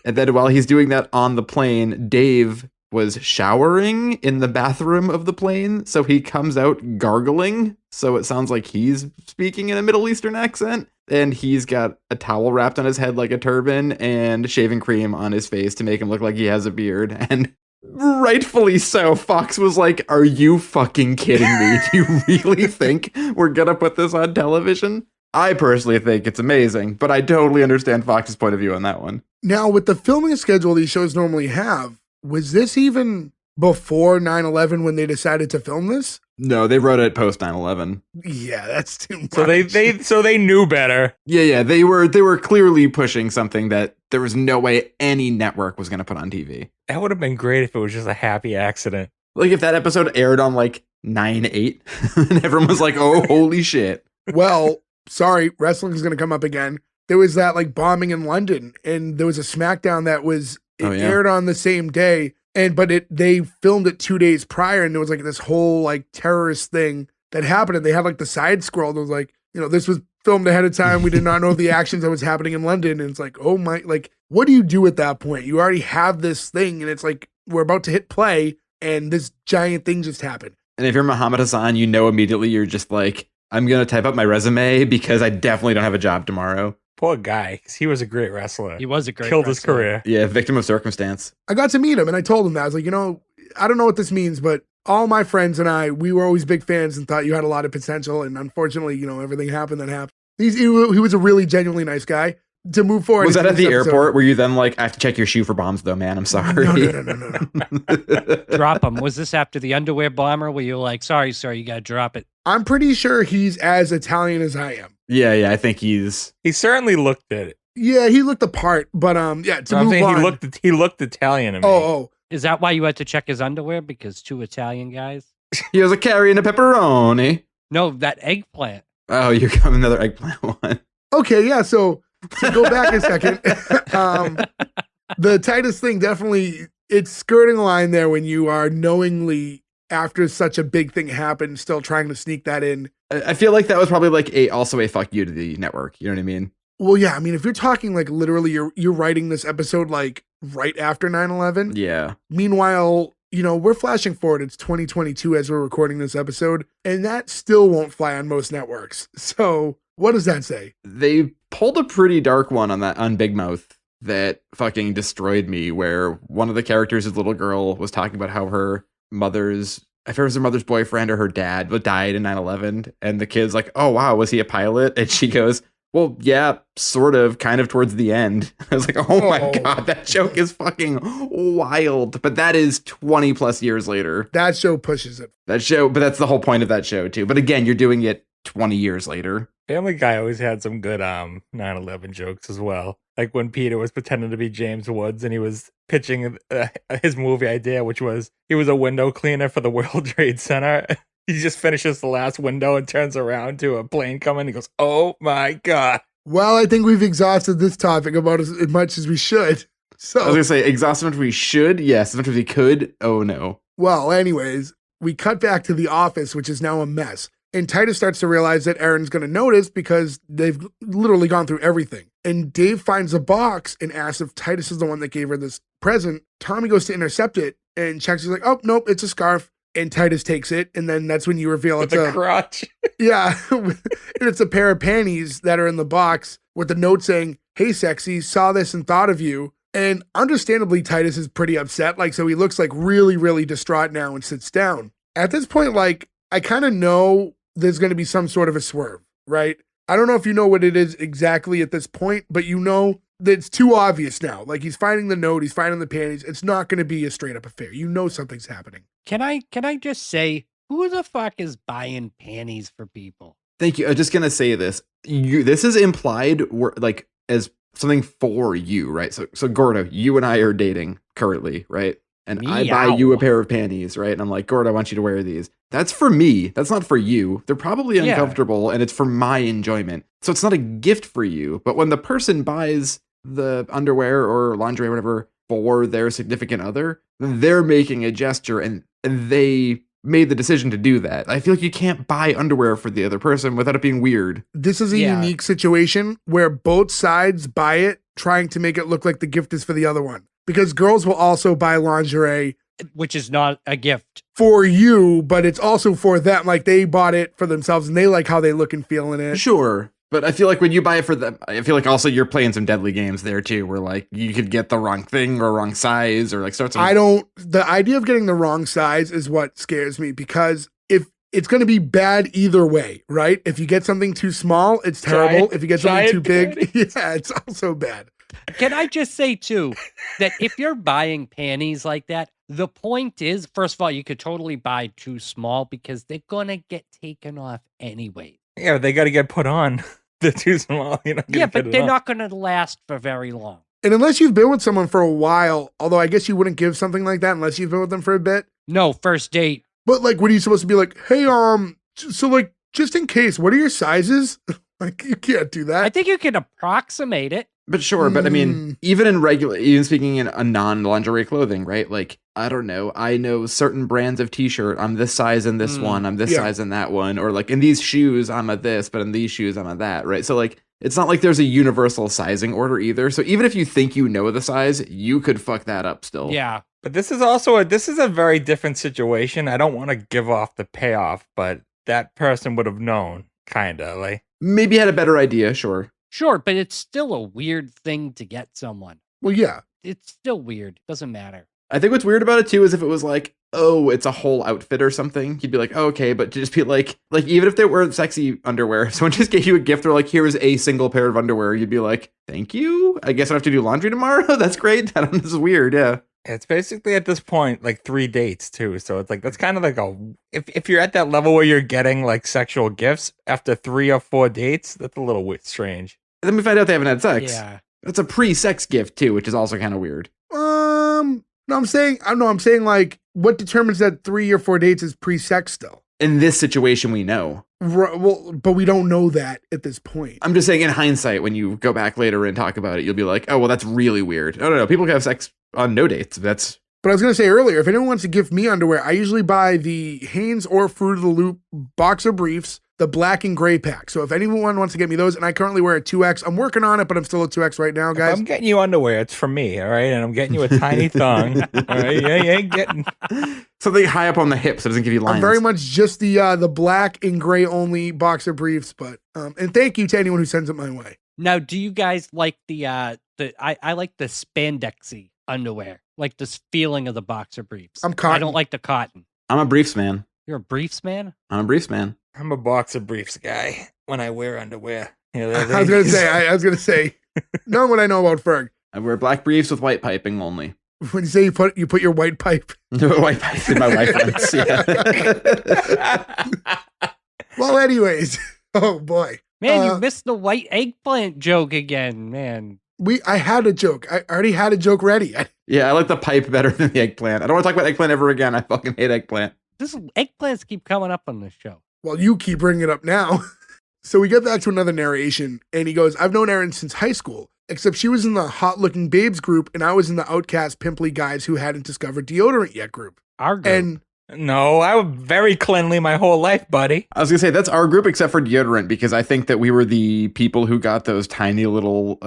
And then while he's doing that on the plane, Dave was showering in the bathroom of the plane. So he comes out gargling. So it sounds like he's speaking in a Middle Eastern accent. And he's got a towel wrapped on his head like a turban and shaving cream on his face to make him look like he has a beard. And rightfully so, Fox was like, are you fucking kidding me? Do you really think we're gonna put this on television? I personally think it's amazing, but I totally understand Fox's point of view on that one. Now, with the filming schedule these shows normally have, was this even before 9/11 when they decided to film this? No, they wrote it post 9/11. Yeah, that's too much. So they knew better. Yeah, they were clearly pushing something that there was no way any network was going to put on TV. That would have been great if it was just a happy accident. Like if that episode aired on like 9/8 and everyone was like, "Oh, holy shit." Well, sorry, wrestling is going to come up again. There was that like bombing in London, and there was a SmackDown that was aired on the same day, but they filmed it 2 days prior, and there was like this whole like terrorist thing that happened, and they had like the side scroll that was like, this was filmed ahead of time. We did not know the actions that was happening in London, and it's like, oh my, like, what do you do at that point? You already have this thing, and it's like we're about to hit play, and this giant thing just happened. And if you're Muhammad Hassan, immediately you're just like, I'm gonna type up my resume because I definitely don't have a job tomorrow. Poor guy, because he was a great wrestler. He was a great Killed wrestler. his career. Yeah, victim of circumstance. I got to meet him, and I told him that. I was like, I don't know what this means, but all my friends and I, we were always big fans and thought you had a lot of potential. And unfortunately, you know, everything happened that happened. He was a really genuinely nice guy. To move forward. Was that at the airport where you then like, I have to check your shoe for bombs though, man? I'm sorry. No. Drop him. Was this after the underwear bomber where you're like, sorry, sir, you got to drop it? I'm pretty sure he's as Italian as I am. Yeah, I think he certainly looked at it. Yeah, he looked the part, but yeah, to move on. He looked Italian to me. Oh. Is that why you had to check his underwear? Because 2 Italian guys? He was carrying a pepperoni. No, that eggplant. Oh, you got another eggplant one. Okay, yeah, so to go back a second, the Titus thing definitely, it's skirting a line there when you are knowingly, after such a big thing happened, still trying to sneak that in. I feel like that was probably like also a fuck you to the network. You know what I mean? Well, yeah, I mean, if you're talking like literally you're writing this episode like right after 9/11. Yeah. Meanwhile, you know, we're flashing forward. It's 2022 as we're recording this episode, and that still won't fly on most networks. So what does that say? They pulled a pretty dark one on Big Mouth that fucking destroyed me, where one of the characters, his little girl, was talking about how her mother's, I forget if it was her mother's boyfriend or her dad, but died in 9/11. And the kid's like, oh, wow, was he a pilot? And she goes, well, yeah, sort of, kind of towards the end. I was like, oh my God, that joke is fucking wild. But that is 20 plus years later. That show pushes it. But that's the whole point of that show, too. But again, you're doing it 20 years later. Family Guy always had some good 9/11 jokes as well. Like when Peter was pretending to be James Woods and he was pitching his movie idea, which was he was a window cleaner for the World Trade Center. He just finishes the last window and turns around to a plane coming. He goes, oh my God. Well, I think we've exhausted this topic about as much as we should. So I was going to say, exhausted as much as we should. Yes, as much as we could. Oh no. Well, anyways, we cut back to the office, which is now a mess. And Titus starts to realize that Erin's going to notice because they've literally gone through everything. And Dave finds a box and asks if Titus is the one that gave her this present. Tommy goes to intercept it and checks. He's like, oh, nope, it's a scarf. And Titus takes it. And then that's when you reveal it's a crotch. Yeah. And it's a pair of panties that are in the box with the note saying, hey, sexy, saw this and thought of you. And understandably, Titus is pretty upset. Like, so he looks like really, really distraught now and sits down. At this point, like, I kind of know there's going to be some sort of a swerve, right? I don't know if you know what it is exactly at this point, but you know that it's too obvious now. Like, he's finding the note, he's finding the panties. It's not going to be a straight up affair. You know something's happening. Can I just say, who the fuck is buying panties for people? Thank you. I'm just going to say this. This is implied like as something for you, right? So Gordo, you and I are dating currently, right? And I buy you a pair of panties, right? And I'm like, Gordo, I want you to wear these. That's for me. That's not for you. They're probably uncomfortable and it's for my enjoyment. So it's not a gift for you. But when the person buys the underwear or lingerie or whatever for their significant other, they're making a gesture and they made the decision to do that. I feel like you can't buy underwear for the other person without it being weird. This is a unique situation where both sides buy it, trying to make it look like the gift is for the other one. Because girls will also buy lingerie, which is not a gift for you, but it's also for them. Like, they bought it for themselves and they like how they look and feel in it. Sure. But I feel like when you buy it for them, I feel like also you're playing some deadly games there too, where like you could get the wrong thing or wrong size or like start some. The idea of getting the wrong size is what scares me, because if it's going to be bad either way, right? If you get something too small, it's terrible. If you get something too big, yeah, it's also bad. Can I just say too, that if you're buying panties like that, the point is, first of all, you could totally buy too small because they're going to get taken off anyway. Yeah, they got to get put on. They're too small. Yeah, but they're not going to last for very long. And unless you've been with someone for a while, although I guess you wouldn't give something like that unless you've been with them for a bit. No, first date. But like, what are you supposed to be like, hey, so like, just in case, what are your sizes? Like, you can't do that. I think you can approximate it. But sure, but I mean, even speaking in a non-lingerie clothing, right? Like, I don't know. I know certain brands of t-shirt. I'm this size in this one. I'm this size in that one. Or like in these shoes, I'm a this, but in these shoes, I'm a that, right? So like, it's not like there's a universal sizing order either. So even if you think you know the size, you could fuck that up still. Yeah. But this is also a very different situation. I don't want to give off the payoff, but that person would have known, kind of like. Maybe had a better idea, sure. Sure, but it's still a weird thing to get someone. Well, yeah. It's still weird. Doesn't matter. I think what's weird about it too is if it was like, oh, it's a whole outfit or something, you'd be like, oh, okay, but to just be like even if they weren't sexy underwear, if someone just gave you a gift or like, here's a single pair of underwear, you'd be like, thank you. I guess I have to do laundry tomorrow. That's great. I don't know, this is weird. Yeah. It's basically at this point like 3 dates too. So it's like that's kind of like if you're at that level where you're getting like sexual gifts after 3 or 4 dates, that's a little strange. And then we find out they haven't had sex. Yeah. That's a pre-sex gift too, which is also kind of weird. No, I'm saying like what determines that 3 or 4 dates is pre-sex still? In this situation, we know. Well, but we don't know that at this point. I'm just saying in hindsight, when you go back later and talk about it, you'll be like, oh, well, that's really weird. I don't know. People can have sex on no dates. But I was going to say earlier, if anyone wants to gift me underwear, I usually buy the Hanes or Fruit of the Loop boxer briefs, the black and gray pack. So if anyone wants to get me those, and I currently wear a 2X, I'm working on it, but I'm still a 2X right now, guys. If I'm getting you underwear, it's for me, all right? And I'm getting you a tiny thong, all right? You ain't getting something high up on the hips that doesn't give you lines. I'm very much just the black and gray only boxer briefs, but and thank you to anyone who sends it my way. Now, do you guys like I like the spandexy underwear, like this feeling of the boxer briefs. I'm cotton. I don't like the cotton. I'm a briefs man. You're a briefs man? I'm a briefs man. I'm a boxer briefs guy when I wear underwear. I was gonna say, knowing what I know about Ferg. I wear black briefs with white piping only. When you say you put your white pipe, white pipe in my wife once. Yeah. Well, anyways, oh boy, man, you missed the white eggplant joke again, man. I had a joke. I already had a joke ready. Yeah, I like the pipe better than the eggplant. I don't want to talk about eggplant ever again. I fucking hate eggplant. This eggplants keep coming up on this show. Well, you keep bringing it up now. So we get back to another narration, and he goes, I've known Erin since high school, except she was in the hot-looking babes group, and I was in the outcast pimply guys who hadn't discovered deodorant yet group. Our group. And no, I was very cleanly my whole life, buddy. I was going to say, that's our group except for deodorant, because I think that we were the people who got those tiny little...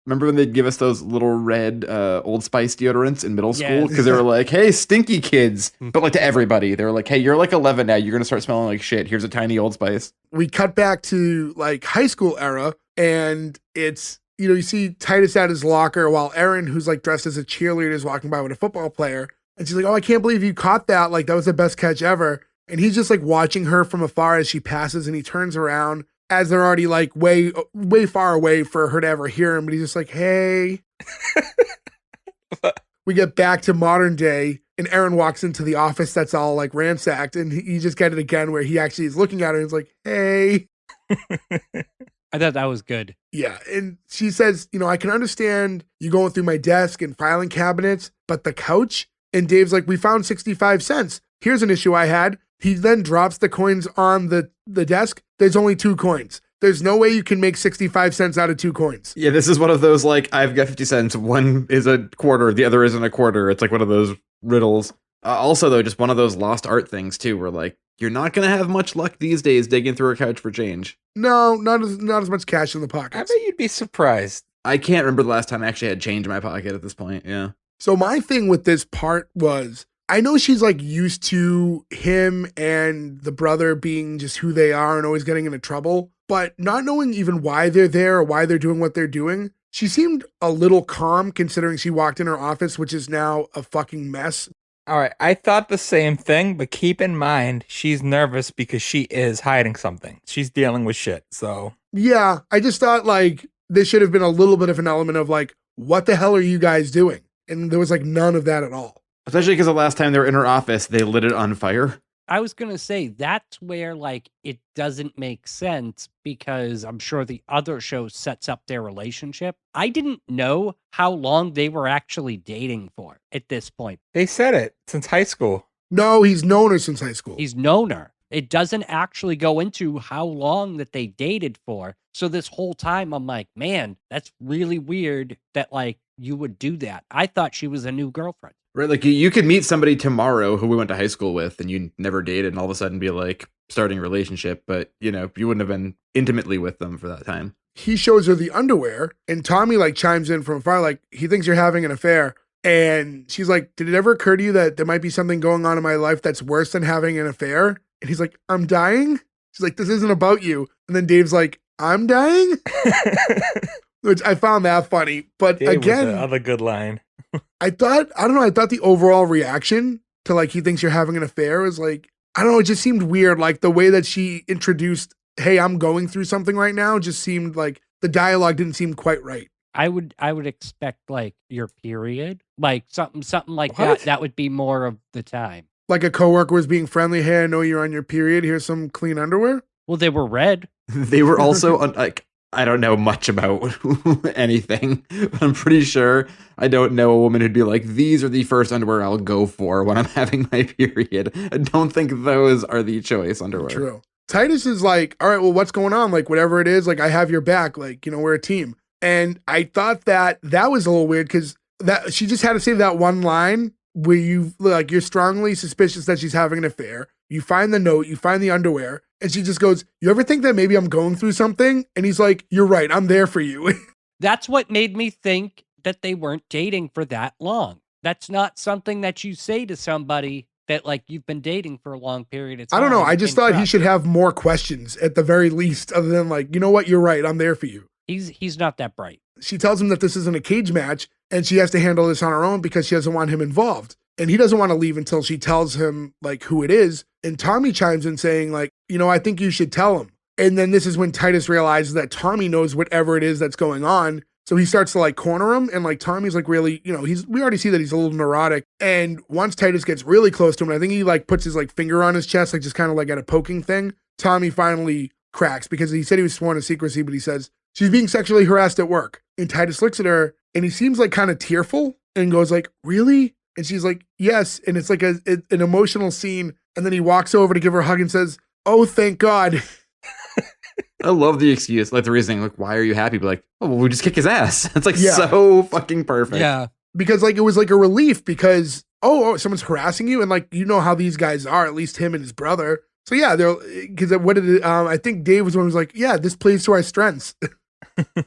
remember when they'd give us those little red Old Spice deodorants in middle school? Because they were like, hey, stinky kids. But like to everybody. They were like, hey, you're like 11 now. You're going to start smelling like shit. Here's a tiny Old Spice. We cut back to like high school era, and it's, you see Titus at his locker while Erin, who's like dressed as a cheerleader, is walking by with a football player. And she's like, oh, I can't believe you caught that. Like, that was the best catch ever. And he's just like watching her from afar as she passes, and he turns around as they're already like way far away for her to ever hear him. But he's just like, hey. We get back to modern day, and Erin walks into the office that's all like ransacked, and you just get it again where he actually is looking at her and he's like, hey. I thought that was good. Yeah. And she says, I can understand you going through my desk and filing cabinets, but the couch? And Dave's like, we found 65 cents. Here's an issue I had. He then drops the coins on the desk. There's only 2 coins. There's no way you can make 65 cents out of 2 coins. Yeah, this is one of those, like, I've got 50 cents. One is a quarter. The other isn't a quarter. It's like one of those riddles. Also, though, just one of those lost art things, too, where, like, you're not going to have much luck these days digging through a couch for change. No, not as much cash in the pockets. I bet you'd be surprised. I can't remember the last time I actually had change in my pocket at this point, yeah. So my thing with this part was, I know she's like used to him and the brother being just who they are and always getting into trouble, but not knowing even why they're there or why they're doing what they're doing. She seemed a little calm considering she walked in her office, which is now a fucking mess. All right, I thought the same thing, but keep in mind, she's nervous because she is hiding something. She's dealing with shit, so. Yeah, I just thought like there should have been a little bit of an element of like, what the hell are you guys doing? And there was like none of that at all. Especially because the last time they were in her office, they lit it on fire. I was going to say, that's where, like, it doesn't make sense because I'm sure the other show sets up their relationship. I didn't know how long they were actually dating for at this point. They said it since high school. No, he's known her since high school. He's known her. It doesn't actually go into how long that they dated for. So this whole time, I'm like, man, that's really weird that, like, you would do that. I thought she was a new girlfriend. Right, like you could meet somebody tomorrow who we went to high school with and you never dated and all of a sudden be like starting a relationship, but you wouldn't have been intimately with them for that time. He shows her the underwear and Tommy like chimes in from afar, like he thinks you're having an affair. And she's like, did it ever occur to you that there might be something going on in my life that's worse than having an affair? And he's like, I'm dying? She's like, this isn't about you. And then Dave's like, I'm dying? Which I found that funny. But Dave again, was the other good line. I thought the overall reaction to like, he thinks you're having an affair is like, I don't know, it just seemed weird. Like the way that she introduced, hey, I'm going through something right now, just seemed like the dialogue didn't seem quite right. I would expect like your period, like something like What? that would be more of the time. Like a coworker was being friendly. Hey, I know you're on your period. Here's some clean underwear. Well, they were red. They were also like, I don't know much about anything, but I'm pretty sure I don't know a woman who'd be like, these are the first underwear I'll go for when I'm having my period. I don't think those are the choice underwear. True. Titus is like, all right, well, what's going on? Like, whatever it is, like, I have your back. Like, you know, we're a team. And I thought that was a little weird because that she just had to say that one line where you're strongly suspicious that she's having an affair. You find the note, you find the underwear, and she just goes, you ever think that maybe I'm going through something? And he's like, you're right, I'm there for you. That's what made me think that they weren't dating for that long. That's not something that you say to somebody that like you've been dating for a long period of time. I don't know. I just thought he should have more questions at the very least, other than like, you know what, you're right, I'm there for you. He's not that bright. She tells him that this isn't a cage match and she has to handle this on her own because she doesn't want him involved. And he doesn't want to leave until she tells him like who it is. And Tommy chimes in saying like, you know, I think you should tell him. And then this is when Titus realizes that Tommy knows whatever it is that's going on. So he starts to like corner him. And like Tommy's like really, you know, we already see that he's a little neurotic. And once Titus gets really close to him, I think he like puts his like finger on his chest, like just kind of like at a poking thing. Tommy finally cracks because he said he was sworn to secrecy, but he says, she's being sexually harassed at work. And Titus looks at her and he seems like kind of tearful and goes like, really? And she's like, yes. And it's like an emotional scene. And then he walks over to give her a hug and says, oh, thank God. I love the excuse, like the reasoning, like, why are you happy? But like, oh, well, we just kick his ass. It's like so fucking perfect. Yeah. Because like, it was like a relief because, oh, someone's harassing you. And like, you know how these guys are, at least him and his brother. So yeah, because what did it, I think Dave was one who was like, yeah, this plays to our strengths.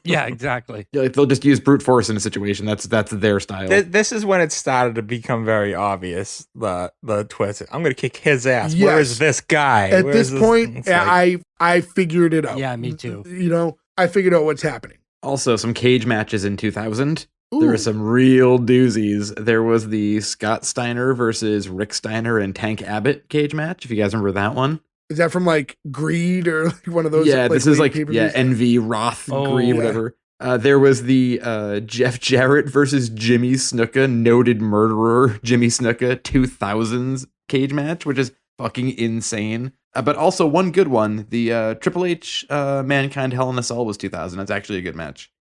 Yeah, exactly. Yeah, like they'll just use brute force in a situation. That's their style. This is when it started to become very obvious. The twist. I'm gonna kick his ass. Yes. Where is this guy? At this point, I figured it out. Yeah, me too. You know, I figured out what's happening. Also, some cage matches in 2000. Ooh. There were some real doozies. There was the Scott Steiner versus Rick Steiner and Tank Abbott cage match. If you guys remember that one. Is that from like Greed or like one of those? Yeah, this is like pay-per-views? Envy, Wrath, Greed, yeah. whatever. There was the Jeff Jarrett versus Jimmy Snuka, noted murderer Jimmy Snuka 2000s cage match, which is fucking insane. But also one good one, the Triple H Mankind Hell in a Cell was 2000. That's actually a good match.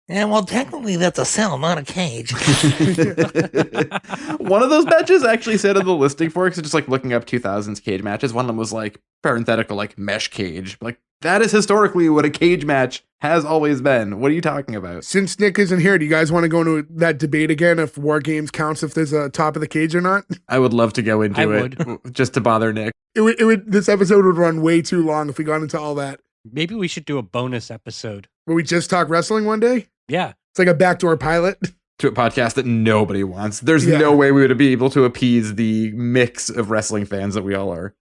Yeah, well, technically that's a cell, not a cage. One of those matches actually said on the listing for it, because just like looking up 2000s cage matches, one of them was like parenthetical, like mesh cage. Like that is historically what a cage match has always been. What are you talking about? Since Nick isn't here, do you guys want to go into that debate again if War Games counts if there's a top of the cage or not? I would love to go into I it just to bother Nick. It would. This episode would run way too long if we got into all that. Maybe we should do a bonus episode. Where we just talk wrestling one day? Yeah. It's like a backdoor pilot. To a podcast that nobody wants. There's Yeah. no way we would be able to appease the mix of wrestling fans that we all are.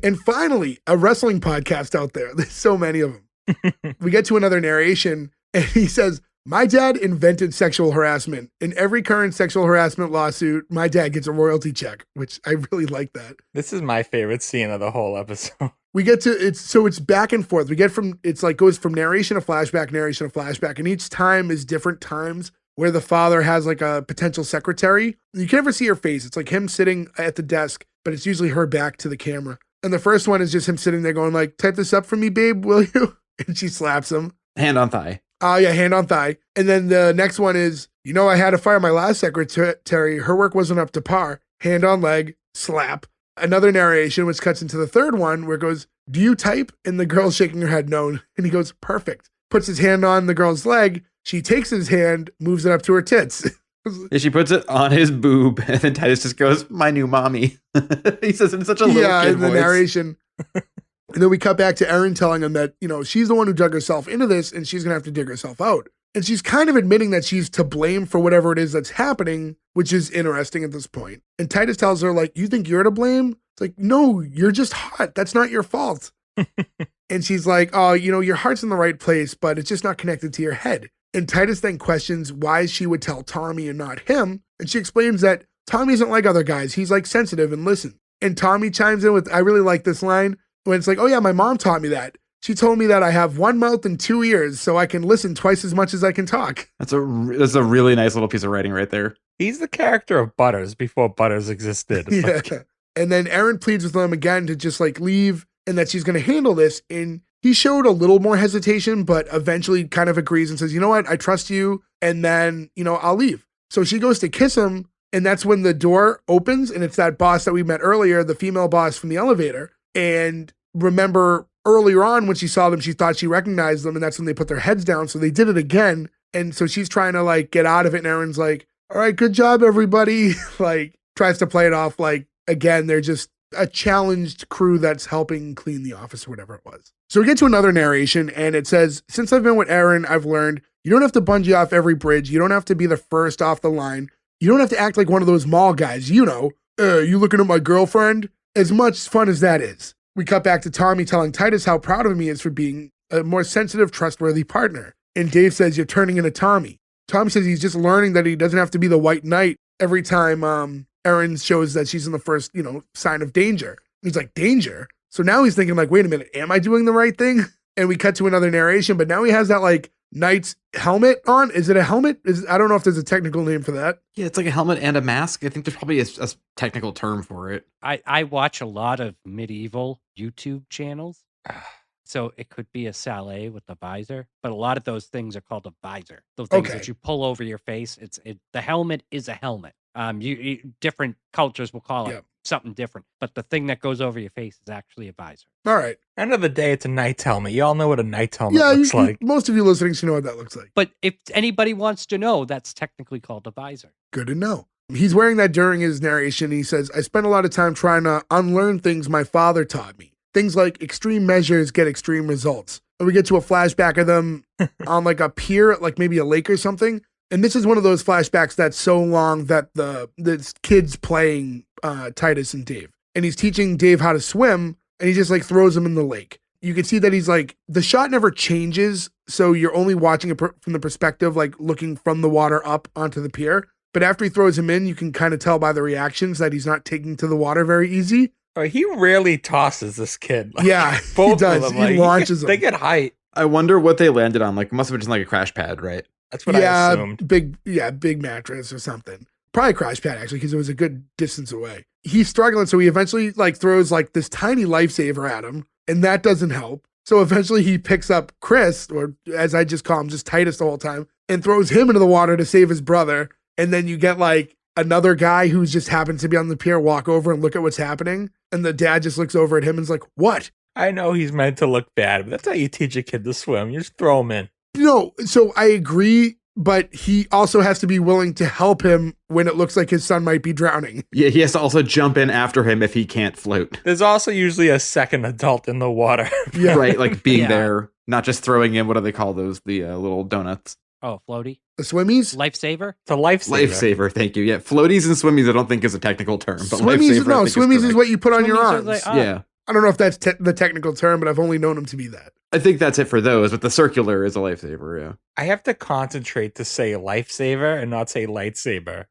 And finally, a wrestling podcast out there. There's so many of them. We get to another narration, and he says, my dad invented sexual harassment. In every current sexual harassment lawsuit, my dad gets a royalty check, which I really like that. This is my favorite scene of the whole episode. We get to, it's back and forth. We get from, it's like goes from narration to flashback. And each time is different times where the father has like a potential secretary. You can never see her face. It's like him sitting at the desk, but it's usually her back to the camera. And the first one is just him sitting there going like, type this up for me, babe, will you? And she slaps him. Hand on thigh. Oh, yeah, hand on thigh. And then the next one is, you know, I had to fire my last secretary. Her work wasn't up to par. Hand on leg, slap. Another narration, which cuts into the third one, where it goes, do you type? And the girl's shaking her head no. And he goes, perfect. Puts his hand on the girl's leg. She takes his hand, moves it up to her tits. And she puts it on his boob, and then Titus just goes, my new mommy. He says it in such a little kid in the voice. narration. And then we cut back to Erin telling him that, you know, she's the one who dug herself into this and she's going to have to dig herself out. And she's kind of admitting that she's to blame for whatever it is that's happening, which is interesting at this point. And Titus tells her, like, you think you're to blame? It's like, no, you're just hot. That's not your fault. And she's like, oh, you know, your heart's in the right place, but it's just not connected to your head. And Titus then questions why she would tell Tommy and not him. And she explains that Tommy isn't like other guys. He's like sensitive and listen. And Tommy chimes in with, I really like this line when it's like, oh yeah, my mom taught me that. She told me that I have one mouth and 2 ears, so I can listen twice as much as I can talk. That's a really nice little piece of writing right there. He's the character of Butters before Butters existed. Yeah. And then Erin pleads with them again to just like leave and that she's going to handle this. And he showed a little more hesitation, but eventually kind of agrees and says, you know what? I trust you. And then, I'll leave. So she goes to kiss him. And that's when the door opens. And it's that boss that we met earlier, the female boss from the elevator. And remember earlier on when she saw them, she thought she recognized them. And that's when they put their heads down. So they did it again. And so she's trying to like get out of it. And Erin's like, all right, good job, everybody. Like tries to play it off like, again, they're just a challenged crew that's helping clean the office or whatever it was. So we get to another narration and it says, since I've been with Erin, I've learned you don't have to bungee off every bridge. You don't have to be the first off the line. You don't have to act like one of those mall guys. You looking at my girlfriend? As much fun as that is. We cut back to Tommy telling Titus how proud of him he is for being a more sensitive, trustworthy partner. And Dave says, you're turning into Tommy. Tommy says he's just learning that he doesn't have to be the white knight every time Erin shows that she's in the first, sign of danger. He's like, danger? So now he's thinking like, wait a minute, am I doing the right thing? And we cut to another narration, but now he has that like knight's helmet on. Is it a helmet? I don't know if there's a technical name for that. Yeah, it's like a helmet and a mask. I think there's probably a technical term for it. I watch a lot of medieval YouTube channels. So it could be a sallet with a visor, but a lot of those things are called a visor. Those things that you pull over your face. The helmet is a helmet. Different cultures will call it something different, but the thing that goes over your face is actually a visor. All right. End of the day, it's a knight's helmet. You all know what a knight's helmet looks like. Most of you listening should know what that looks like. But if anybody wants to know, that's technically called a visor. Good to know. He's wearing that during his narration. He says, I spent a lot of time trying to unlearn things my father taught me. Things like extreme measures get extreme results. And we get to a flashback of them on like a pier, like maybe a lake or something. And this is one of those flashbacks that's so long that the kid's playing Titus and Dave. And he's teaching Dave how to swim, and he just like throws him in the lake. You can see that he's like, the shot never changes, so you're only watching it from the perspective, like looking from the water up onto the pier. But after he throws him in, you can kind of tell by the reactions that he's not taking to the water very easy. Oh, he rarely tosses this kid. Like, yeah, both he does. Of them, he launches them. They get height. I wonder what they landed on. Like, must have been just like a crash pad, right? That's what I assumed. Big mattress or something. Probably crash pad, actually, because it was a good distance away. He's struggling, so he eventually like throws like this tiny lifesaver at him, and that doesn't help. So eventually he picks up Chris, or as I just call him, just Titus the whole time, and throws him into the water to save his brother. And then you get like another guy who just happens to be on the pier walk over and look at what's happening. And the dad just looks over at him and is like, what? I know he's meant to look bad, but that's how you teach a kid to swim. You just throw him in. No, so I agree, but he also has to be willing to help him when it looks like his son might be drowning. Yeah, he has to also jump in after him if he can't float. There's also usually a second adult in the water. Yeah. Right, like being there, not just throwing in, what do they call those? The little donuts. Oh, floaty? The swimmies? Lifesaver? It's a lifesaver. Lifesaver, thank you. Yeah, floaties and swimmies I don't think is a technical term. But swimmies is what you put on your arms. Yeah. I don't know if that's the technical term, but I've only known them to be that. I think that's it for those, but the circular is a lifesaver, yeah. I have to concentrate to say lifesaver and not say lightsaber.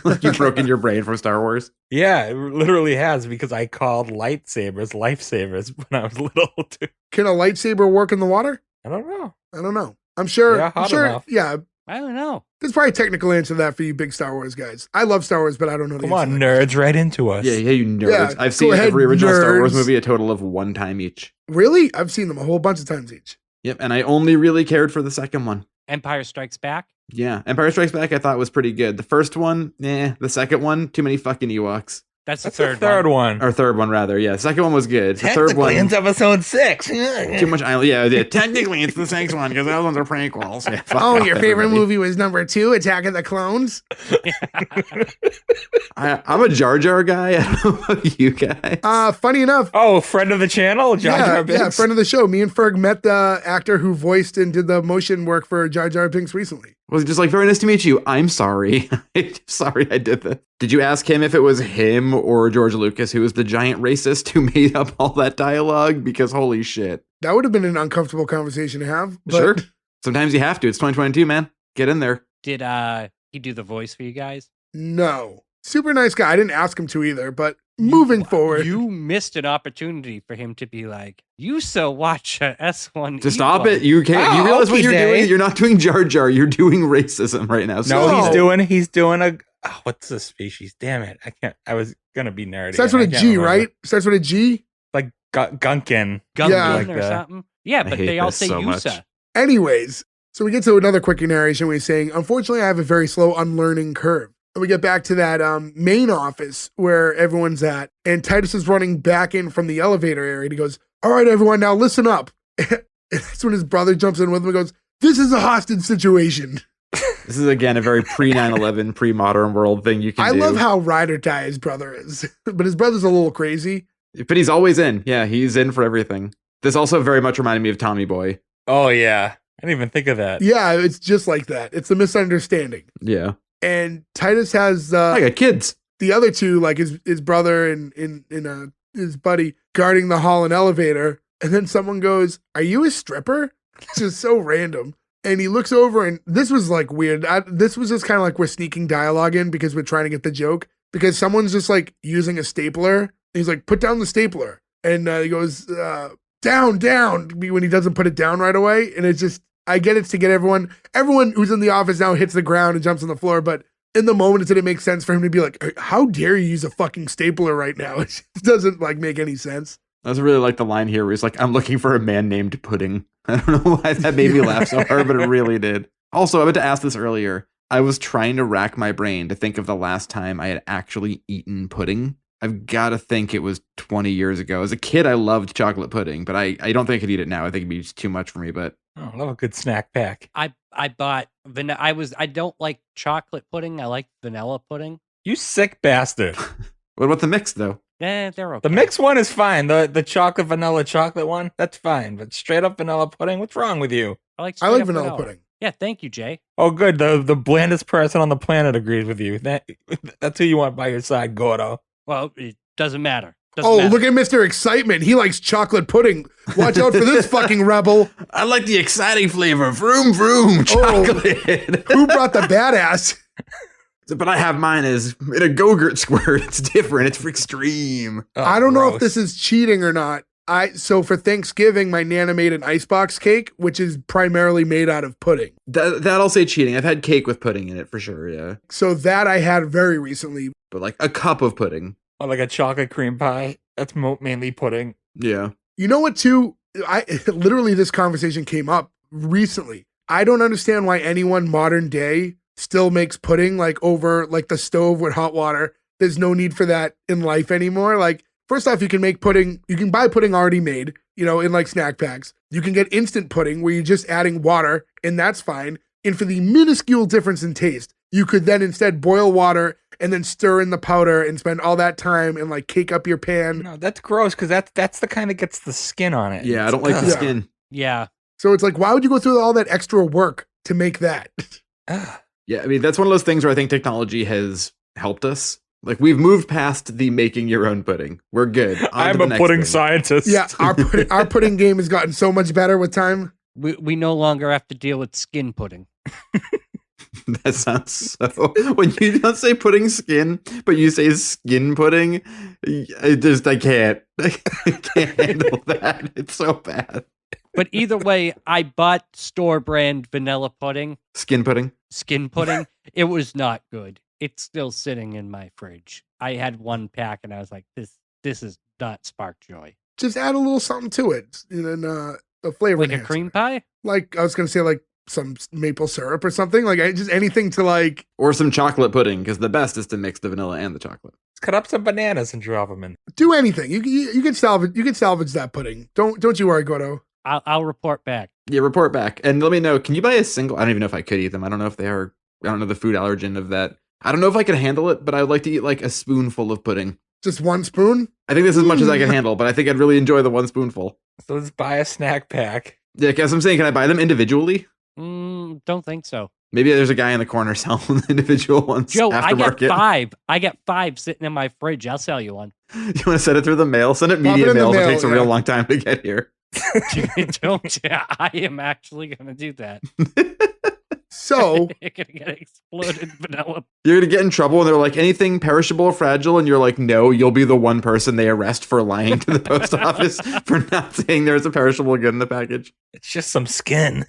Like you've broken your brain from Star Wars? Yeah, it literally has, because I called lightsabers lifesavers when I was little too. Can a lightsaber work in the water? I don't know. I'm sure. Enough. Yeah. I don't know. There's probably a technical answer to that for you big Star Wars guys. I love Star Wars, but I don't know the answer. Come on, nerds, right into us. Yeah, you nerds. Yeah, I've seen every original Star Wars movie a total of 1 time each. Really? I've seen them a whole bunch of times each. Yep, and I only really cared for the second one. Empire Strikes Back? Yeah, Empire Strikes Back I thought was pretty good. The first one, the second one, too many fucking Ewoks. That's the third one. Or third one, rather. Yeah, the second one was good. The third one, it's episode 6. Too much island. Yeah, technically it's the 6th one because those ones are prequels. Yeah, your favorite movie was number 2, Attack of the Clones? I'm a Jar Jar guy. I don't know about you guys. Funny enough. Oh, friend of the channel? Jar Jar Binks? Yeah, friend of the show. Me and Ferg met the actor who voiced and did the motion work for Jar Jar Binks recently. Was just like, very nice to meet you. I'm sorry. Sorry I did this. Did you ask him if it was him or George Lucas who was the giant racist who made up all that dialogue? Because holy shit. That would have been an uncomfortable conversation to have. But... Sure. Sometimes you have to. It's 2022, man. Get in there. Did he do the voice for you guys? No. Super nice guy. I didn't ask him to either, but moving forward. You missed an opportunity for him to be like, you so watch S1E1. To stop it, you can't. You realize what you're doing? You're not doing Jar Jar. You're doing racism right now. No, he's doing a. Oh, what's the species? Damn it! I can't. I was gonna be nerdy. Starts with a G, right? Starts with a G. Like Gunkin. Gunkin or something. Yeah, but they all say Yusa. Anyways, so we get to another quick narration where he's saying, unfortunately, I have a very slow unlearning curve. And we get back to that main office where everyone's at. And Titus is running back in from the elevator area. And he goes, all right, everyone, now listen up. And that's when his brother jumps in with him and goes, this is a hostage situation. This is, again, a very pre-9/11, pre-modern world thing you can do. I love how ride or die his brother is. But his brother's a little crazy. But he's always in. Yeah, he's in for everything. This also very much reminded me of Tommy Boy. Oh, yeah. I didn't even think of that. Yeah, it's just like that. It's a misunderstanding. Yeah. And Titus has I got kids. The other two, like his brother and his buddy, guarding the hall and elevator. And then someone goes, "Are you a stripper?" It's just so random. And he looks over, and this was like weird. This was just kind of like we're sneaking dialogue in because we're trying to get the joke. Because someone's just like using a stapler. He's like, "Put down the stapler," and he goes, "Down, down," when he doesn't put it down right away. And it's just, I get it's to get everyone who's in the office now hits the ground and jumps on the floor. But in the moment, it didn't make sense for him to be like, "How dare you use a fucking stapler right now?" It just doesn't like make any sense. I was really like the line here where he's like, "I'm looking for a man named Pudding." I don't know why that made me laugh so hard, but it really did. Also, I meant to ask this earlier. I was trying to rack my brain to think of the last time I had actually eaten pudding. I've got to think it was 20 years ago. As a kid, I loved chocolate pudding, but I don't think I could eat it now. I think it'd be just too much for me, but... I love a good snack pack. I bought vanilla. I don't like chocolate pudding. I like vanilla pudding. You sick bastard. What about the mix, though? They're okay. The mix one is fine. The chocolate vanilla chocolate one, that's fine. But straight up vanilla pudding, what's wrong with you? I like vanilla pudding. Yeah, thank you, Jay. Oh, good. The blandest person on the planet agrees with you. That's who you want by your side, Gordo. Well, it doesn't matter. Look at Mr. Excitement. He likes chocolate pudding. Watch out for this fucking rebel. I like the exciting flavor. Vroom, vroom, chocolate. Who brought the badass? But I have mine as in a Go-Gurt squirt. It's different. It's for extreme. Oh, I don't know if this is cheating or not. So for Thanksgiving, my Nana made an icebox cake, which is primarily made out of pudding. That I'll say cheating. I've had cake with pudding in it for sure, yeah. So that I had very recently. But like a cup of pudding. Or like a chocolate cream pie. That's mainly pudding. Yeah. You know what, too? Literally this conversation came up recently. I don't understand why anyone modern day still makes pudding like over like the stove with hot water. There's no need for that in life anymore. Like, first off, you can make pudding. You can buy pudding already made, in like snack packs. You can get instant pudding where you're just adding water, and that's fine. And for the minuscule difference in taste, you could then instead boil water and then stir in the powder and spend all that time and like cake up your pan. No, that's gross because that's the kind that gets the skin on it. Yeah, I don't like the skin. Yeah. So it's like, why would you go through all that extra work to make that? Yeah, I mean, that's one of those things where I think technology has helped us. Like, we've moved past the making your own pudding. We're good. I'm a pudding scientist. Yeah, our pudding game has gotten so much better with time. We no longer have to deal with skin pudding. That sounds so... When you don't say pudding skin, but you say skin pudding, I can't. I can't handle that. It's so bad. But either way, I bought store brand vanilla pudding. Skin pudding? Skin pudding. It was not good. It's still sitting in my fridge. I had one pack and I was like, this is not spark joy. Just add a little something to it. And then a flavor like enhancer. A cream pie? Like, I was going to say like some maple syrup or something. Like just anything to like... Or some chocolate pudding, because the best is to mix the vanilla and the chocolate. Let's cut up some bananas and drop them in. Do anything. You can salvage that pudding. Don't you worry, Gordo. I'll report back. Yeah, report back. And let me know, can you buy a single... I don't even know if I could eat them. I don't know if they are... I don't know the food allergen of that. I don't know if I could handle it, but I would like to eat like a spoonful of pudding. Just one spoon? I think this is as much as I can handle, but I think I'd really enjoy the one spoonful. So let's buy a snack pack. Yeah, as I'm saying, can I buy them individually? Don't think so. Maybe there's a guy in the corner selling individual ones. Joe, I get 5. I get 5 sitting in my fridge. I'll sell you one. You want to send it through the mail? Send it media mail. It takes a real long time to get here. Don't. Yeah, I am actually going to do that. So You're gonna get exploded vanilla. You're going to get in trouble and they're like, anything perishable or fragile? And you're like, no, you'll be the one person they arrest for lying to the post office for not saying there's a perishable good in the package. It's just some skin.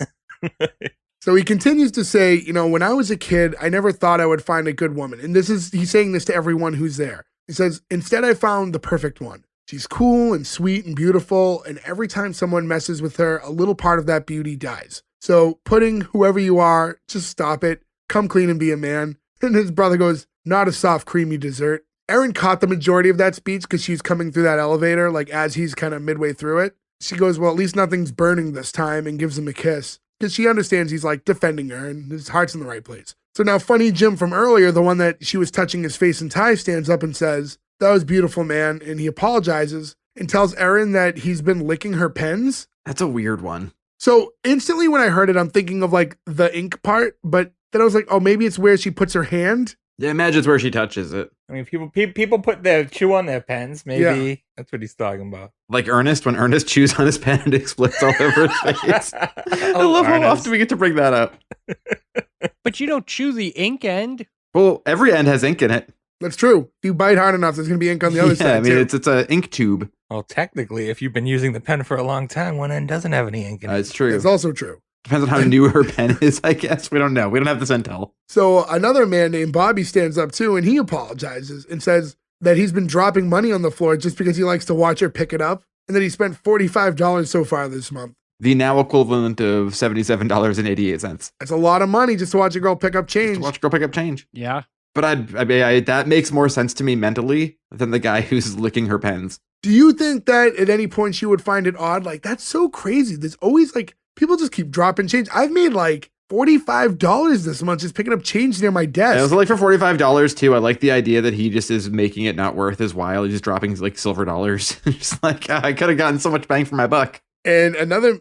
So he continues to say, you know, when I was a kid, I never thought I would find a good woman. And he's saying this to everyone who's there. He says, instead, I found the perfect one. She's cool and sweet and beautiful. And every time someone messes with her, a little part of that beauty dies. So pudding, whoever you are, just stop it. Come clean and be a man. And his brother goes, not a soft, creamy dessert. Erin caught the majority of that speech because she's coming through that elevator, like as he's kind of midway through it. She goes, well, at least nothing's burning this time, and gives him a kiss. Because she understands he's like defending her and his heart's in the right place. So now Funny Jim from earlier, the one that she was touching his face and tie, stands up and says, that was beautiful, man. And he apologizes and tells Erin that he's been licking her pens. That's a weird one. So instantly when I heard it, I'm thinking of like the ink part, but then I was like, oh, maybe it's where she puts her hand. Yeah, imagine it's where she touches it. I mean, people put their chew on their pens. Maybe that's what he's talking about. Like Ernest, when Ernest chews on his pen and it explodes all over his face. I love how often we get to bring that up. But you don't chew the ink end. Well, every end has ink in it. That's true. If you bite hard enough, there's going to be ink on the other side. Yeah, I mean, too. it's an ink tube. Well, technically, if you've been using the pen for a long time, one end doesn't have any ink in it. It's true. It's also true. Depends on how new her pen is, I guess. We don't know. We don't have this intel. So another man named Bobby stands up too, and he apologizes and says that he's been dropping money on the floor just because he likes to watch her pick it up, and that he spent $45 so far this month. The now equivalent of $77.88. That's a lot of money just to watch a girl pick up change. Just to watch a girl pick up change. Yeah. But I that makes more sense to me mentally than the guy who's licking her pens. Do you think that at any point she would find it odd? Like, that's so crazy. There's always like, people just keep dropping change. I've made like $45 this month just picking up change near my desk. I was like for $45 too. I like the idea that he just is making it not worth his while. He's just dropping like silver dollars. Just like, I could have gotten so much bang for my buck. And another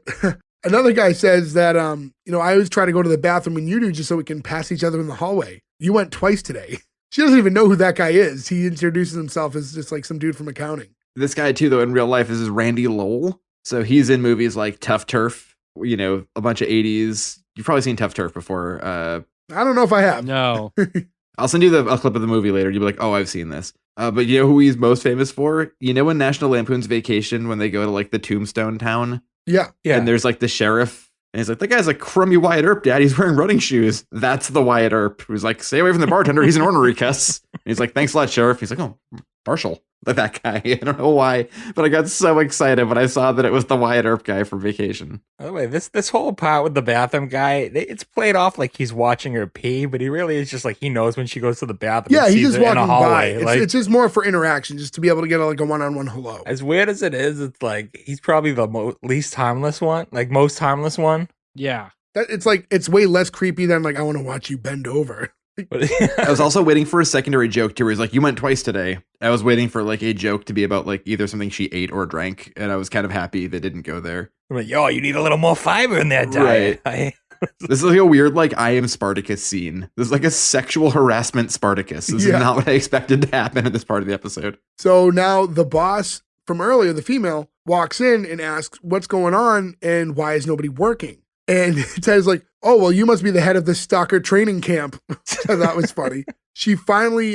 guy says that, you know, I always try to go to the bathroom when you do just so we can pass each other in the hallway. You went twice today. She doesn't even know who that guy is. He introduces himself as just like some dude from accounting. This guy too, though, in real life is Randy Lowell. So he's in movies like Tough Turf, you know, a bunch of 80s. You've probably seen Tough Turf before. I don't know if I have. No. I'll send you a clip of the movie later. You'll be like, oh, I've seen this. But you know who he's most famous for? You know in National Lampoon's Vacation when they go to like the Tombstone town? Yeah. And there's like the sheriff. And he's like, that guy's like crummy Wyatt Earp, Dad. He's wearing running shoes. That's the Wyatt Earp who's like, stay away from the bartender. He's an ornery cuss. And he's like, thanks a lot, Sheriff. He's like, oh, Marshall. Like that guy. I don't know why, but I got so excited when I saw that it was the Wyatt Earp guy from Vacation. By the way, this whole part with the bathroom guy, it's played off like he's watching her pee, but he really is just like he knows when she goes to the bathroom. Yeah, he's just walking in a hallway. by. It's just more for interaction, just to be able to get like a one-on-one hello. As weird as it is, it's like he's probably the least harmless one, like most harmless one. Yeah. It's like, it's way less creepy than like, I want to watch you bend over. I was also waiting for a secondary joke too, where he's like, you went twice today. I was waiting for like a joke to be about like either something she ate or drank, and I was kind of happy they didn't go there. I'm like, yo, you need a little more fiber in that diet. Right. This is like a weird, like, I am Spartacus scene. This is like a sexual harassment Spartacus. This is not what I expected to happen in this part of the episode. So now the boss from earlier, the female, walks in and asks, what's going on and why is nobody working? And Ted's like, oh, well, you must be the head of the stalker training camp. So that was funny. She finally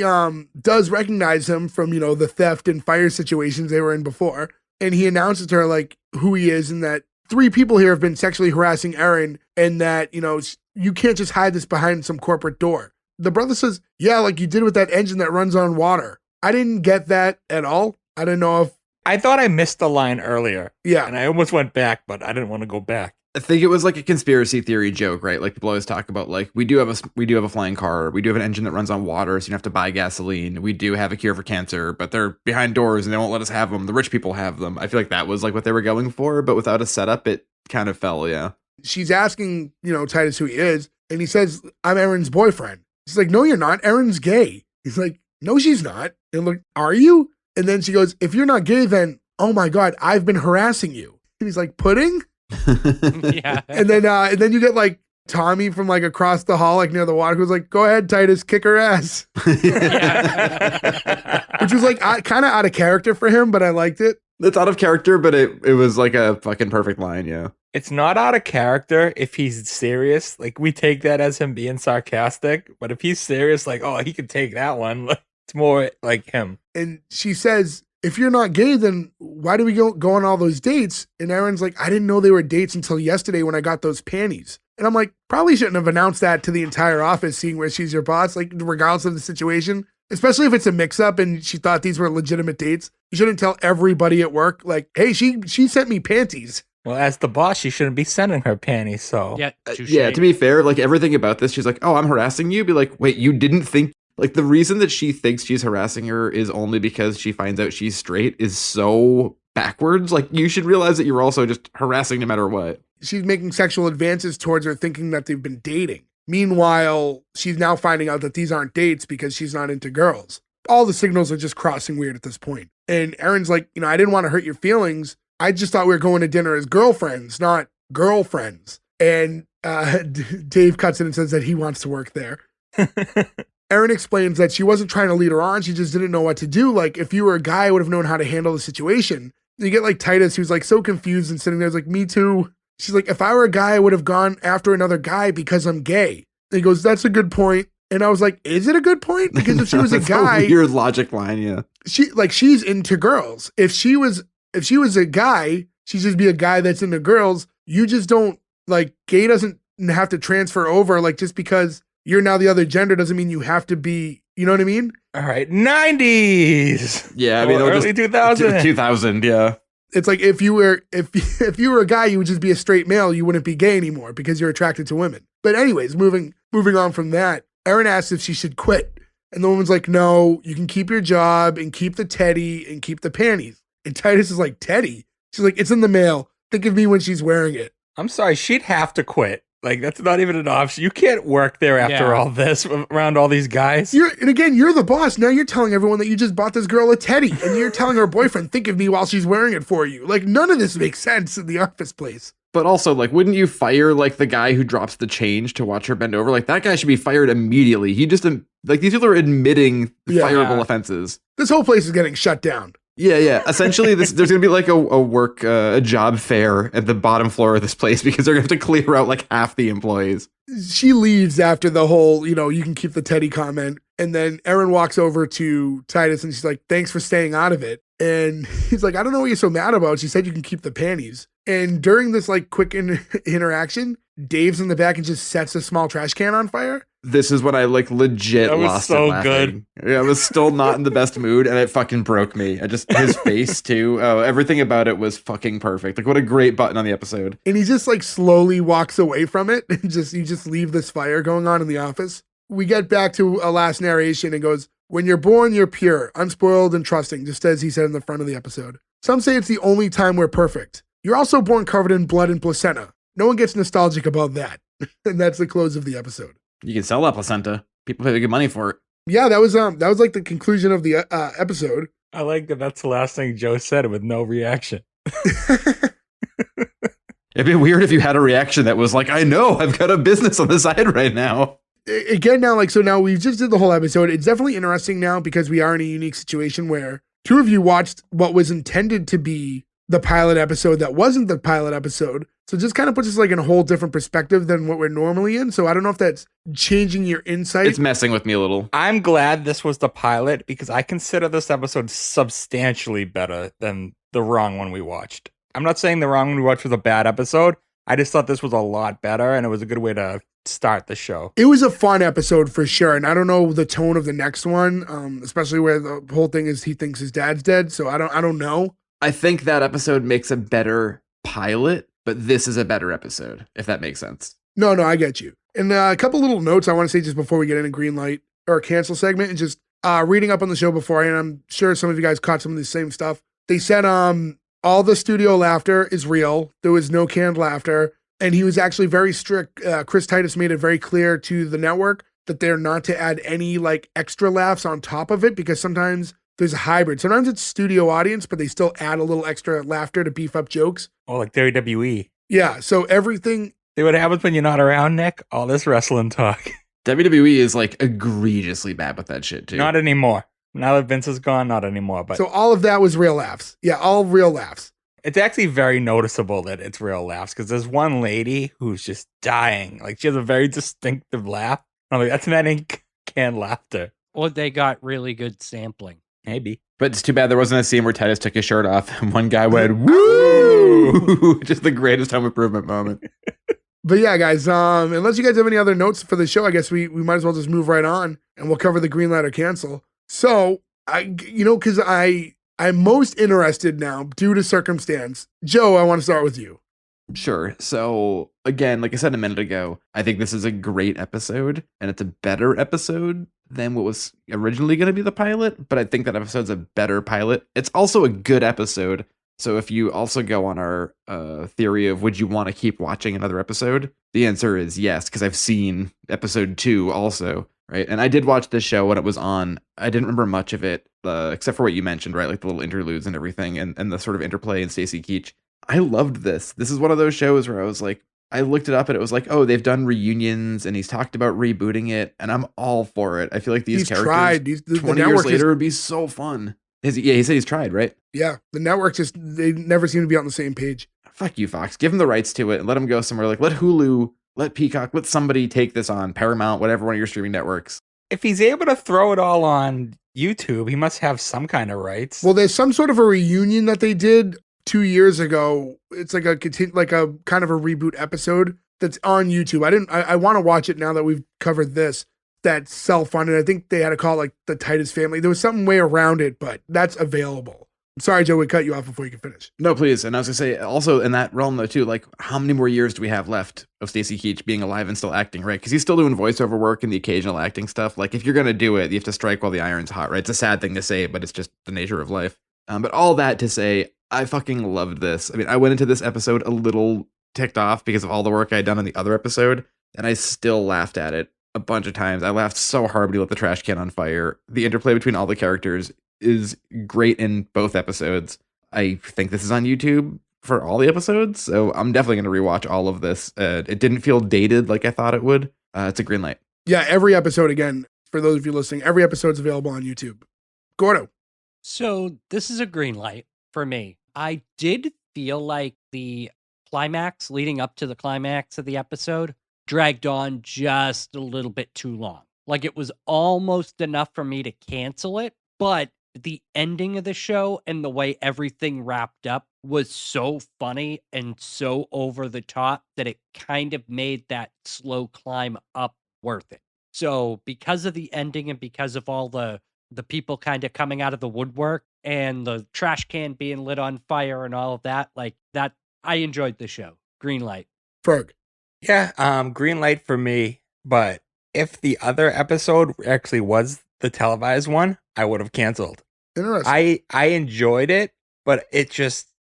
does recognize him from, you know, the theft and fire situations they were in before. And he announces to her, like, who he is and that 3 people here have been sexually harassing Erin and that, you know, you can't just hide this behind some corporate door. The brother says, yeah, like you did with that engine that runs on water. I didn't get that at all. I didn't know if... I thought I missed the line earlier. Yeah. And I almost went back, but I didn't want to go back. I think it was like a conspiracy theory joke, right? Like people always talk about, like, we do have a flying car, we do have an engine that runs on water, so you don't have to buy gasoline. We do have a cure for cancer, but they're behind doors and they won't let us have them. The rich people have them. I feel like that was like what they were going for, but without a setup, it kind of fell. Yeah. She's asking, you know, Titus who he is, and he says, I'm Erin's boyfriend. She's like, no, you're not. Erin's gay. He's like, no, she's not. And like, are you? And then she goes, if you're not gay, then, oh my God, I've been harassing you. And he's like, pudding? Yeah. And then you get like Tommy from like across the hall, like near the water, who's like, go ahead, Titus, kick her ass. Which was like kind of out of character for him, but I liked it. It's out of character, but it was like a fucking perfect line. Yeah. It's not out of character if he's serious. Like, we take that as him being sarcastic. But if he's serious, like, oh, he could take that one. It's more like him. And she says, if you're not gay, then why do we go on all those dates? And Aaron's like, I didn't know they were dates until yesterday when I got those panties. And I'm like, probably shouldn't have announced that to the entire office, seeing where she's your boss, like, regardless of the situation. Especially if it's a mix-up and she thought these were legitimate dates. You shouldn't tell everybody at work, like, hey, she sent me panties. Well, as the boss, she shouldn't be sending her panties, so... Yeah, to be fair, like, everything about this, she's like, oh, I'm harassing you? Be like, wait, you didn't think... Like, the reason that she thinks she's harassing her is only because she finds out she's straight is so backwards. Like, you should realize that you're also just harassing no matter what. She's making sexual advances towards her, thinking that they've been dating. Meanwhile, she's now finding out that these aren't dates because she's not into girls. All the signals are just crossing weird at this point. And Aaron's like, I didn't want to hurt your feelings. I just thought we were going to dinner as girlfriends, not girlfriends. And Dave cuts in and says that he wants to work there. Aaron explains that she wasn't trying to lead her on. She just didn't know what to do. Like, if you were a guy, I would have known how to handle the situation. You get like Titus, who's like so confused and sitting there, like, me too. She's like, if I were a guy, I would have gone after another guy because I'm gay. And he goes, that's a good point. And I was like, is it a good point? Because if she was a guy, a weird logic line, yeah. She's into girls. If she was a guy, she'd just be a guy that's into girls. You just don't, like, gay doesn't have to transfer over. Like, just because you're now the other gender doesn't mean you have to be, you know what I mean? All right, 90s. Yeah, I mean, early 2000. 2000, yeah. It's like if you were a guy, you would just be a straight male. You wouldn't be gay anymore because you're attracted to women. But anyways, moving on from that, Aaron asks if she should quit. And the woman's like, no, you can keep your job and keep the teddy and keep the panties. And Titus is like, teddy? She's like, it's in the mail. Think of me when she's wearing it. I'm sorry, she'd have to quit. Like, that's not even an option. You can't work there after all this, around all these guys. And again, you're the boss. Now you're telling everyone that you just bought this girl a teddy. And you're telling her boyfriend, think of me while she's wearing it for you. Like, none of this makes sense in the office place. But also, like, wouldn't you fire, like, the guy who drops the change to watch her bend over? Like, that guy should be fired immediately. He just, like, these people are admitting fireable offenses. This whole place is getting shut down. Yeah. Essentially, there's going to be like a job fair at the bottom floor of this place because they're going to have to clear out like half the employees. She leaves after the whole, you can keep the teddy comment. And then Aaron walks over to Titus and she's like, thanks for staying out of it. And he's like, I don't know what you're so mad about. She said you can keep the panties. And during this like quick interaction, Dave's in the back and just sets a small trash can on fire. This is when I like legit lost it laughing. Yeah, I was still not in the best mood and it fucking broke me. His face too. Oh, everything about it was fucking perfect. Like, what a great button on the episode. And he just like slowly walks away from it and you just leave this fire going on in the office. We get back to a last narration and goes, when you're born, you're pure, unspoiled and trusting, just as he said in the front of the episode. Some say it's the only time we're perfect. You're also born covered in blood and placenta. No one gets nostalgic about that. And that's the close of the episode. You can sell that placenta. People pay good money for it. Yeah, that was like the conclusion of the episode. I like that. That's the last thing Joe said with no reaction. It'd be weird if you had a reaction that was like, I know, I've got a business on the side right now. Again, now we just did the whole episode. It's definitely interesting now because we are in a unique situation where two of you watched what was intended to be the pilot episode that wasn't the pilot episode. So it just kind of puts us like in a whole different perspective than what we're normally in. So I don't know if that's changing your insight. It's messing with me a little. I'm glad this was the pilot because I consider this episode substantially better than the wrong one we watched. I'm not saying the wrong one we watched was a bad episode. I just thought this was a lot better and it was a good way to start the show. It was a fun episode for sure. And I don't know the tone of the next one, especially where the whole thing is he thinks his dad's dead. So I don't know. I think that episode makes a better pilot, but this is a better episode, if that makes sense. No, I get you. And a couple little notes I want to say just before we get into green light or cancel segment, and just reading up on the show before, and I'm sure some of you guys caught some of the same stuff. They said all the studio laughter is real. There was no canned laughter. And he was actually very strict. Chris Titus made it very clear to the network that they're not to add any like extra laughs on top of it because sometimes there's a hybrid. Sometimes it's studio audience, but they still add a little extra laughter to beef up jokes. Oh, like WWE. Yeah, so everything... See what happens when you're not around, Nick? All this wrestling talk. WWE is like egregiously bad with that shit too. Not anymore. Now that Vince is gone, not anymore. But so all of that was real laughs. Yeah, all real laughs. It's actually very noticeable that it's real laughs because there's one lady who's just dying. Like she has a very distinctive laugh. I'm like, that's not canned laughter. Well, they got really good sampling. Maybe. But it's too bad there wasn't a scene where Titus took his shirt off and one guy went, woo! Just the greatest home improvement moment. But yeah, guys, unless you guys have any other notes for the show, I guess we might as well just move right on and we'll cover the green light or cancel. So, because I'm most interested now due to circumstance. Joe, I want to start with you. Sure. So again, like I said a minute ago, I think this is a great episode and it's a better episode than what was originally going to be the pilot. But I think that episode's a better pilot. It's also a good episode. So if you also go on our theory of would you want to keep watching another episode, the answer is yes, because I've seen episode 2 also, right? And I did watch this show when it was on. I didn't remember much of it, except for what you mentioned, right? Like the little interludes and everything and the sort of interplay in Stacey Keach. I loved this. This is one of those shows where I was like, I looked it up and it was like, oh, they've done reunions and he's talked about rebooting it. And I'm all for it. I feel like these characters tried. The 20 years later would be so fun. He said he's tried, right? Yeah. The network they never seem to be on the same page. Fuck you, Fox. Give him the rights to it and let him go somewhere. Like let Hulu, let Peacock, let somebody take this on, Paramount, whatever one of your streaming networks. If he's able to throw it all on YouTube, he must have some kind of rights. Well, there's some sort of a reunion that they did 2 years ago. It's like a kind of a reboot episode that's on YouTube. I want to watch it now that we've covered this. That's self-funded. I think they had to call it like the Titus family. There was some way around it, but that's available. Sorry, Joe, we cut you off before you could finish. No, please. And I was gonna say also in that realm though too, like how many more years do we have left of Stacey Keach being alive and still acting, right? Because he's still doing voiceover work and the occasional acting stuff. Like if you're gonna do it, you have to strike while the iron's hot, right? It's a sad thing to say, but it's just the nature of life. But all that to say, I fucking loved this. I mean, I went into this episode a little ticked off because of all the work I had done on the other episode, and I still laughed at it a bunch of times. I laughed so hard when he lit the trash can on fire. The interplay between all the characters is great in both episodes. I think this is on YouTube for all the episodes, so I'm definitely going to rewatch all of this. It didn't feel dated like I thought it would. It's a green light. Yeah, every episode, again, for those of you listening, every episode's available on YouTube. Gordo. So this is a green light for me. I did feel like the climax leading up to the climax of the episode dragged on just a little bit too long. Like it was almost enough for me to cancel it, but the ending of the show and the way everything wrapped up was so funny and so over the top that it kind of made that slow climb up worth it. So because of the ending and because of all the people kind of coming out of the woodwork and the trash can being lit on fire and all of that, like that, I enjoyed the show. Green light. Ferg. Yeah, green light for me. But if the other episode actually was the televised one, I would have canceled. Interesting. I enjoyed it, but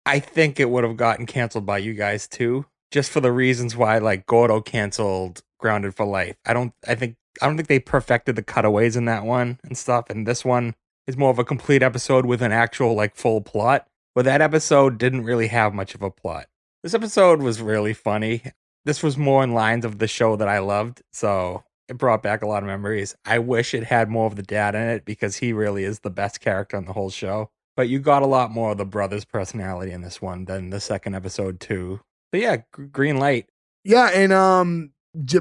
I think it would have gotten canceled by you guys too, just for the reasons why like Gordo canceled Grounded for Life. I don't think they perfected the cutaways in that one and stuff, and this one is more of a complete episode with an actual like full plot. But that episode didn't really have much of a plot. This episode was really funny. This was more in lines of the show that I loved, so it brought back a lot of memories. I wish it had more of the dad in it because he really is the best character on the whole show. But you got a lot more of the brother's personality in this one than the second episode too. But yeah, green light. Yeah, and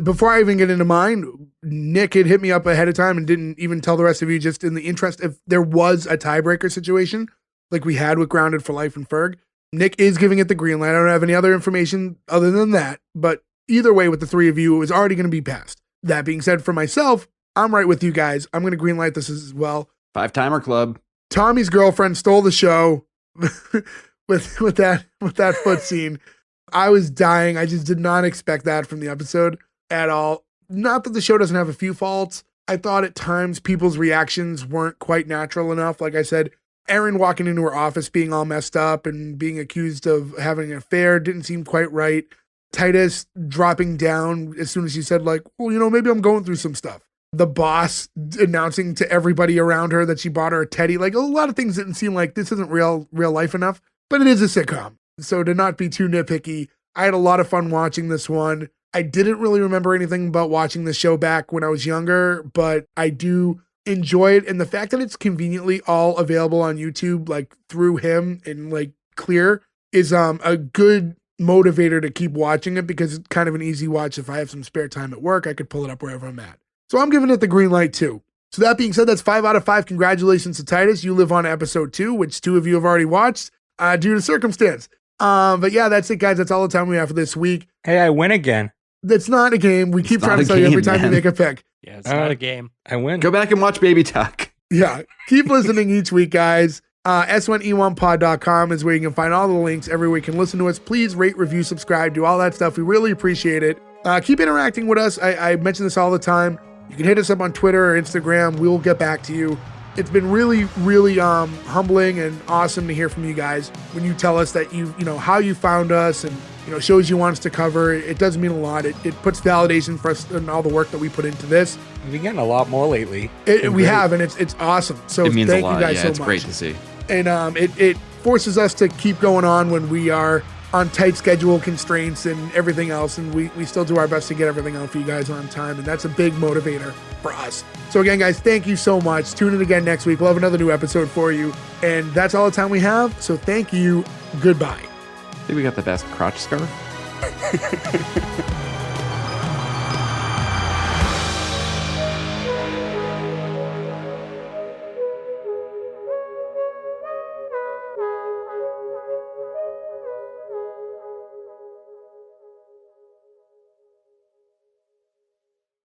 before I even get into mine, Nick had hit me up ahead of time and didn't even tell the rest of you, just in the interest if there was a tiebreaker situation like we had with Grounded for Life and Ferg. Nick is giving it the green light. I don't have any other information other than that, but either way with the three of you, it was already going to be passed. That being said, for myself, I'm right with you guys. I'm going to green light this as well. 5-timer club. Tommy's girlfriend stole the show with that foot scene. I was dying. I just did not expect that from the episode at all. Not that the show doesn't have a few faults. I thought at times people's reactions weren't quite natural enough. Like I said, Erin walking into her office being all messed up and being accused of having an affair didn't seem quite right. Titus dropping down as soon as she said, like, well, maybe I'm going through some stuff. The boss announcing to everybody around her that she bought her a teddy. Like, a lot of things didn't seem like this isn't real life enough, but it is a sitcom. So to not be too nitpicky, I had a lot of fun watching this one. I didn't really remember anything about watching the show back when I was younger, but I do enjoy it. And the fact that it's conveniently all available on YouTube, like through him and like clear, is a good motivator to keep watching it because it's kind of an easy watch. If I have some spare time at work, I could pull it up wherever I'm at. So I'm giving it the green light too. So that being said, that's 5 out of 5. Congratulations to Titus. You live on episode 2, which 2 of you have already watched due to circumstance. But yeah, that's it, guys. That's all the time we have for this week. Hey, I win again. That's not a game. We keep trying to tell you every time you make a pick. Yeah, it's not a game. I win. Go back and watch Baby Talk. Yeah. Keep listening each week, guys. S1E1pod.com is where you can find all the links everywhere you can listen to us. Please rate, review, subscribe, do all that stuff. We really appreciate it. Keep interacting with us. I mention this all the time. You can hit us up on Twitter or Instagram. We'll get back to you. It's been really, really humbling and awesome to hear from you guys when you tell us that you know how you found us and shows you want us to cover. It does mean a lot. It puts validation for us and all the work that we put into this. We've been getting a lot more lately. We have, and it's awesome. So it means thank a lot. you guys Yeah, so it's much. great to see. And it forces us to keep going on when we are on tight schedule constraints and everything else, and we still do our best to get everything out for you guys on time, and that's a big motivator for us. So again, guys, thank you so much. Tune in again next week. We'll have another new episode for you, and that's all the time we have. So thank you. Goodbye. I think we got the best crotch scarf.